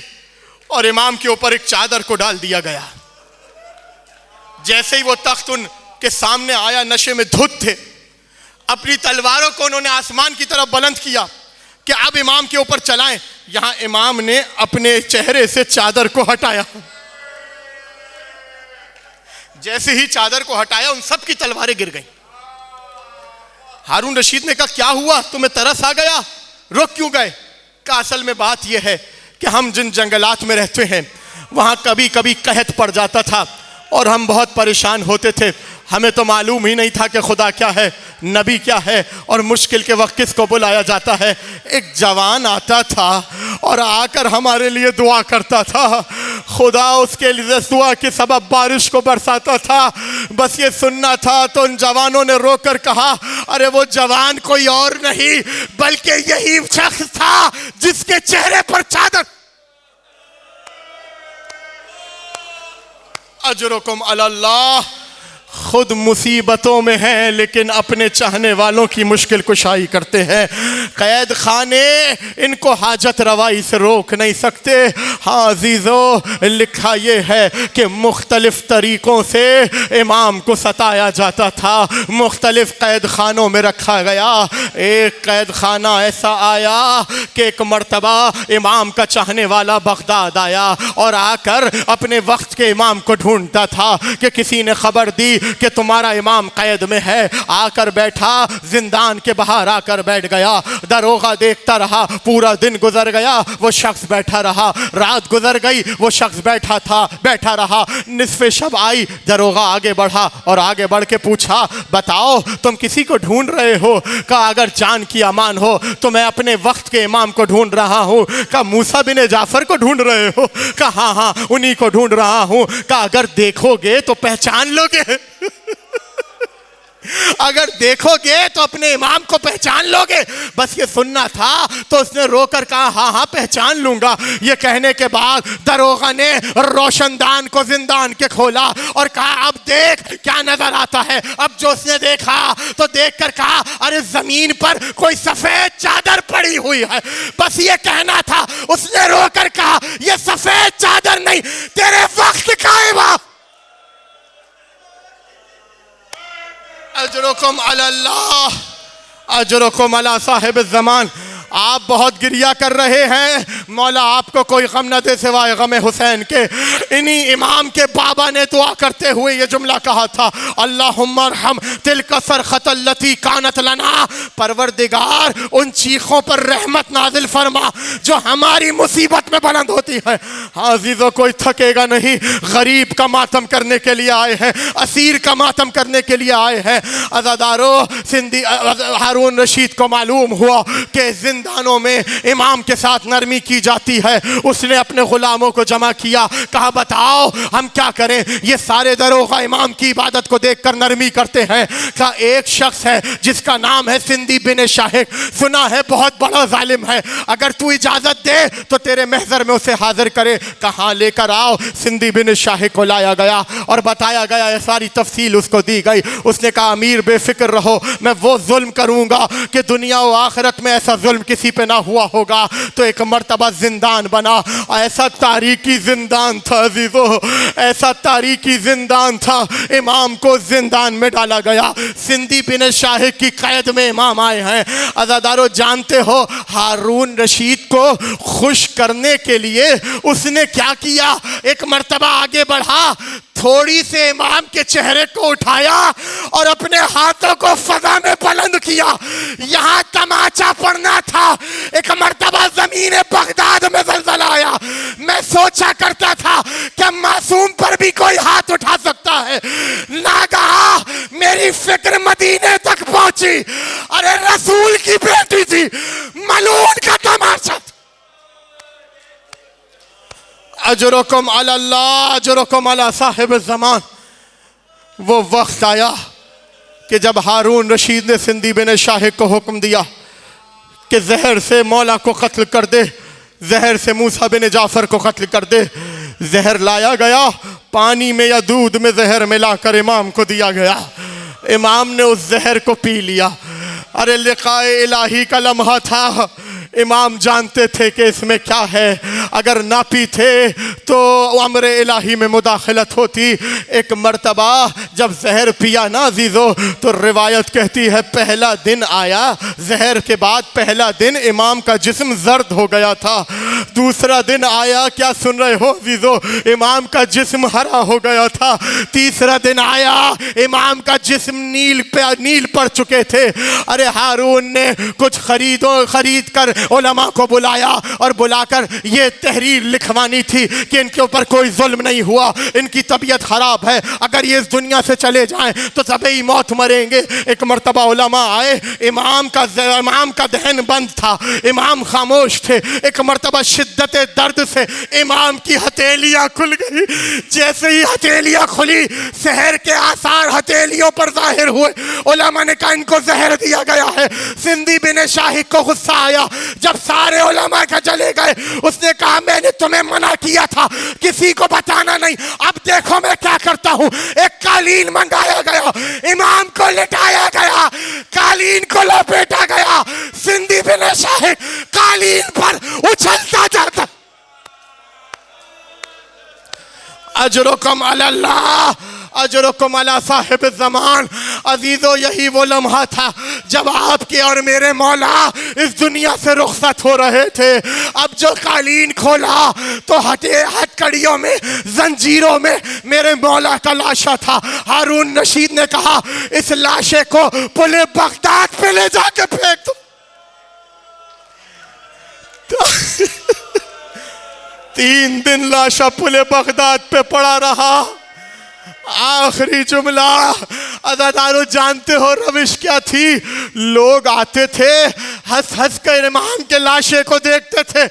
اور امام کے اوپر ایک چادر کو ڈال دیا گیا. جیسے ہی وہ تخت ان کے سامنے آیا, نشے میں دھت تھے, اپنی تلواروں کو انہوں نے آسمان کی طرف بلند کیا کہ اب امام کے اوپر چلائیں. یہاں امام نے اپنے چہرے سے چادر کو ہٹایا. جیسے ہی چادر کو ہٹایا ان سب کی تلواریں گر گئیں. ہارون رشید نے کہا کیا ہوا, تمہیں ترس آ گیا, رک کیوں گئے؟ کہ اصل میں بات یہ ہے کہ ہم جن جنگلات میں رہتے ہیں وہاں کبھی کبھی قحط پڑ جاتا تھا اور ہم بہت پریشان ہوتے تھے. ہمیں تو معلوم ہی نہیں تھا کہ خدا کیا ہے, نبی کیا ہے, اور مشکل کے وقت کس کو بلایا جاتا ہے. ایک جوان آتا تھا اور آ کر ہمارے لیے دعا کرتا تھا, خدا اس کے لیے دعا کے سبب بارش کو برساتا تھا. بس یہ سننا تھا. تو ان جوانوں نے رو کر کہا ارے وہ جوان کوئی اور نہیں بلکہ یہی شخص تھا جس کے چہرے پر چادر. اجرکم علی اللہ, خود مصیبتوں میں ہیں لیکن اپنے چاہنے والوں کی مشکل کشائی کرتے ہیں۔ قید خانے ان کو حاجت روائی سے روک نہیں سکتے۔ ہاں عزیزو، لکھا یہ ہے کہ مختلف طریقوں سے امام کو ستایا جاتا تھا، مختلف قید خانوں میں رکھا گیا۔ ایک قید خانہ ایسا آیا کہ ایک مرتبہ امام کا چاہنے والا بغداد آیا اور آ کر اپنے وقت کے امام کو ڈھونڈتا تھا کہ کسی نے خبر دی کہ تمہارا امام قید میں ہے۔ آ کر بیٹھا، زندان کے باہر آ کر بیٹھ گیا۔ دروغہ دیکھتا رہا، پورا دن گزر گیا، وہ شخص بیٹھا رہا۔ رات گزر گئی، وہ شخص بیٹھا رہا۔ نصف شب آئی، دروغہ آگے بڑھا اور آگے بڑھ کے پوچھا بتاؤ تم کسی کو ڈھونڈ رہے ہو؟ کہا اگر جان کی امان ہو تو میں اپنے وقت کے امام کو ڈھونڈ رہا ہوں۔ کہا موسیٰ بن جعفر کو ڈھونڈ رہے ہو؟ کہا ہاں انہی کو ڈھونڈ رہا ہوں۔ کہا اگر دیکھو گے تو پہچان لو گے؟ اگر دیکھو گے تو اپنے امام کو پہچان لو گے؟ بس یہ سننا تھا تو اس نے رو کر کہا ہاں پہچان لوں گا۔ یہ کہنے کے بعد دروغہ نے روشن دان کو زندان کے کھولا اور کہا اب دیکھ کیا نظر آتا ہے۔ اب جو اس نے دیکھا تو دیکھ کر کہا ارے زمین پر کوئی سفید چادر پڑی ہوئی ہے۔ بس یہ کہنا تھا، اس نے رو کر کہا یہ سفید چادر نہیں، تیرے وقت کا امام۔ اجرکم علی اللہ، اجرکم علی صاحب الزمان۔ آپ بہت گریہ کر رہے ہیں، مولا آپ کو کوئی غم نہ دے سوائے غم حسین کے۔ انہی امام کے بابا نے دعا کرتے ہوئے یہ جملہ کہا تھا اللہم ارحم تلک صرخۃ التی کانت لنا، پروردگار ان چیخوں پر رحمت نازل فرما جو ہماری مصیبت میں بلند ہوتی ہے۔ ہاں عزیزوں، کوئی تھکے گا نہیں، غریب کا ماتم کرنے کے لیے آئے ہیں، اسیر کا ماتم کرنے کے لیے آئے ہیں۔ عزادارو، ہارون رشید کو معلوم ہوا کہ زندانوں میں امام کے ساتھ نرمی کی جاتی ہے۔ اس نے اپنے غلاموں کو جمع کیا، کہا بتاؤ ہم کیا کریں؟ یہ سارے دروغہ امام کی عبادت کو دیکھ کر نرمی کرتے ہیں۔ کہا ایک شخص ہے جس کا نام ہے سندھی بن شاہق، سنا ہے بہت بڑا ظالم ہے، اگر تو اجازت دے تو تیرے محضر میں اسے حاضر کرے۔ کہاں لے کر آؤ۔ سندھی بن شاہق کو لایا گیا اور بتایا گیا، یہ ساری تفصیل اس کو دی گئی۔ اس نے کہا امیر بے فکر رہو، میں وہ ظلم کروں گا کہ دنیا و آخرت میں ایسا ظلم کسی پہ نہ ہوا ہوگا۔ تو ایک مرتبہ زندان بنا، ایسا تاریکی زندان تھا عزیزو، ایسا تاریکی زندان تھا، امام کو زندان میں ڈالا گیا۔ سندھی بن شاہق کی قید میں امام آئے ہیں۔ عزادارو جانتے ہو ہارون رشید کو خوش کرنے کے لیے اس نے کیا کیا؟ ایک مرتبہ آگے بڑھا، تھوڑی سے امام کے چہرے کو اٹھایا اور اپنے ہاتھوں کو فضا میں بلند کیا۔ یہاں تماچا پڑنا تھا۔ ایک مرتبہ زمین بغداد میں زلزلہ آیا، میں سوچا کرتا تھا کہ معصوم پر بھی کوئی ہاتھ اٹھا سکتا ہے، ناگہاں میری فکر مدینے تک پہنچی، ارے رسول کی بیٹی تھی، ملعون کا تماچا تھا۔ اجرکم علی اللہ، اجرکم علی صاحب الزمان۔ وہ وقت آیا کہ جب ہارون رشید نے سندھی بن شاہق کو حکم دیا کہ زہر سے مولا کو قتل کر دے، زہر سے موسیٰ بن جعفر کو قتل کر دے۔ زہر لایا گیا، پانی میں یا دودھ میں زہر ملا کر امام کو دیا گیا۔ امام نے اس زہر کو پی لیا۔ ارے لقاء الہی کا لمحہ تھا، امام جانتے تھے کہ اس میں کیا ہے، اگر نہ پیتے تو امر الہی میں مداخلت ہوتی۔ ایک مرتبہ جب زہر پیا نا عزیزو تو روایت کہتی ہے پہلا دن آیا، زہر کے بعد پہلا دن امام کا جسم زرد ہو گیا تھا۔ دوسرا دن آیا، کیا سن رہے ہو عزیزو، امام کا جسم ہرا ہو گیا تھا۔ تیسرا دن آیا، امام کا جسم نیل پڑ چکے تھے۔ ارے ہارون نے کچھ خرید کر علماء کو بلایا اور بلا کر یہ تحریر لکھوانی تھی کہ ان کے اوپر کوئی ظلم نہیں ہوا، ان کی طبیعت خراب ہے، اگر یہ اس دنیا سے چلے جائیں تو طبعی موت مریں گے۔ ایک مرتبہ علماء آئے، امام کا دہن بند تھا، امام خاموش تھے۔ ایک مرتبہ شدت درد سے امام کی ہتھیلیاں کھل گئی، جیسے ہی ہتھیلیاں کھلی زہر کے آثار ہتھیلیوں پر ظاہر ہوئے۔ علماء نے کہا ان کو زہر دیا گیا ہے۔ سندھی بن شاہق کو غصہ آیا، جب سارے علماء کا چلے گئے اس نے کہا میں نے تمہیں منع کیا تھا کسی کو بتانا نہیں، اب دیکھو میں کیا کرتا ہوں۔ ایک قالین منگایا گیا، امام کو لٹایا گیا، قالین کو لپیٹا گیا، سندھی بن شاہد قالین پر اچھلتا جاتا. اجرکم علی اللہ، اجرکم علی صاحب الزمان. عزیزو یہی وہ لمحہ تھا جب آپ کے اور میرے مولا اس دنیا سے رخصت ہو رہے تھے. اب جو قالین کھولا تو ہتکڑیوں میں، زنجیروں میں میرے مولا کا لاشا تھا. ہارون رشید نے کہا اس لاشے کو پل بغداد پہ لے جا کے پھینک دو. 3 دن لاشا پل بغداد پہ پڑا رہا. آخری جملہ عزادارو جانتے ہو روش کیا تھی؟ لوگ آتے تھے ہنس ہنس کر امام کے لاشے کو دیکھتے تھے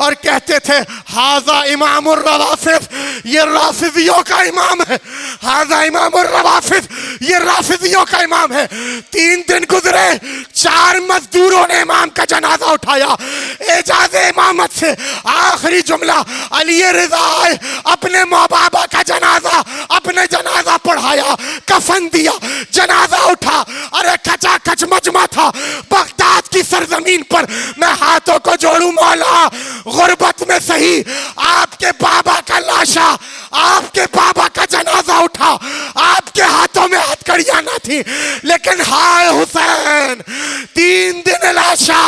اور کہتے تھے ہاذا امام الروافض، یہ رافضیوں کا امام ہے، ہاذا امام الروافض، یہ رافضیوں کا امام ہے. 3 دن گزرے، 4 مزدوروں نے امام کا جنازہ اٹھایا اعجاز امامت سے. آخری جملہ علی رضا آئے، اپنے ماں بابا کا جنازہ، اپنے جنازہ پڑھایا، کفن دیا، جنازہ اٹھا. ارے کچا کچ مجمع تھا بغداد کی سرزمین پر. میں ہاتھوں کو جوڑوں مولا، غربت میں صحیح آپ کے بابا کا لاشا، آپ کے بابا کا جنازہ اٹھا، آپ کے ہاتھوں میں ہتھکڑیاں نہ تھی، لیکن ہائے حسین 3 دن لاشا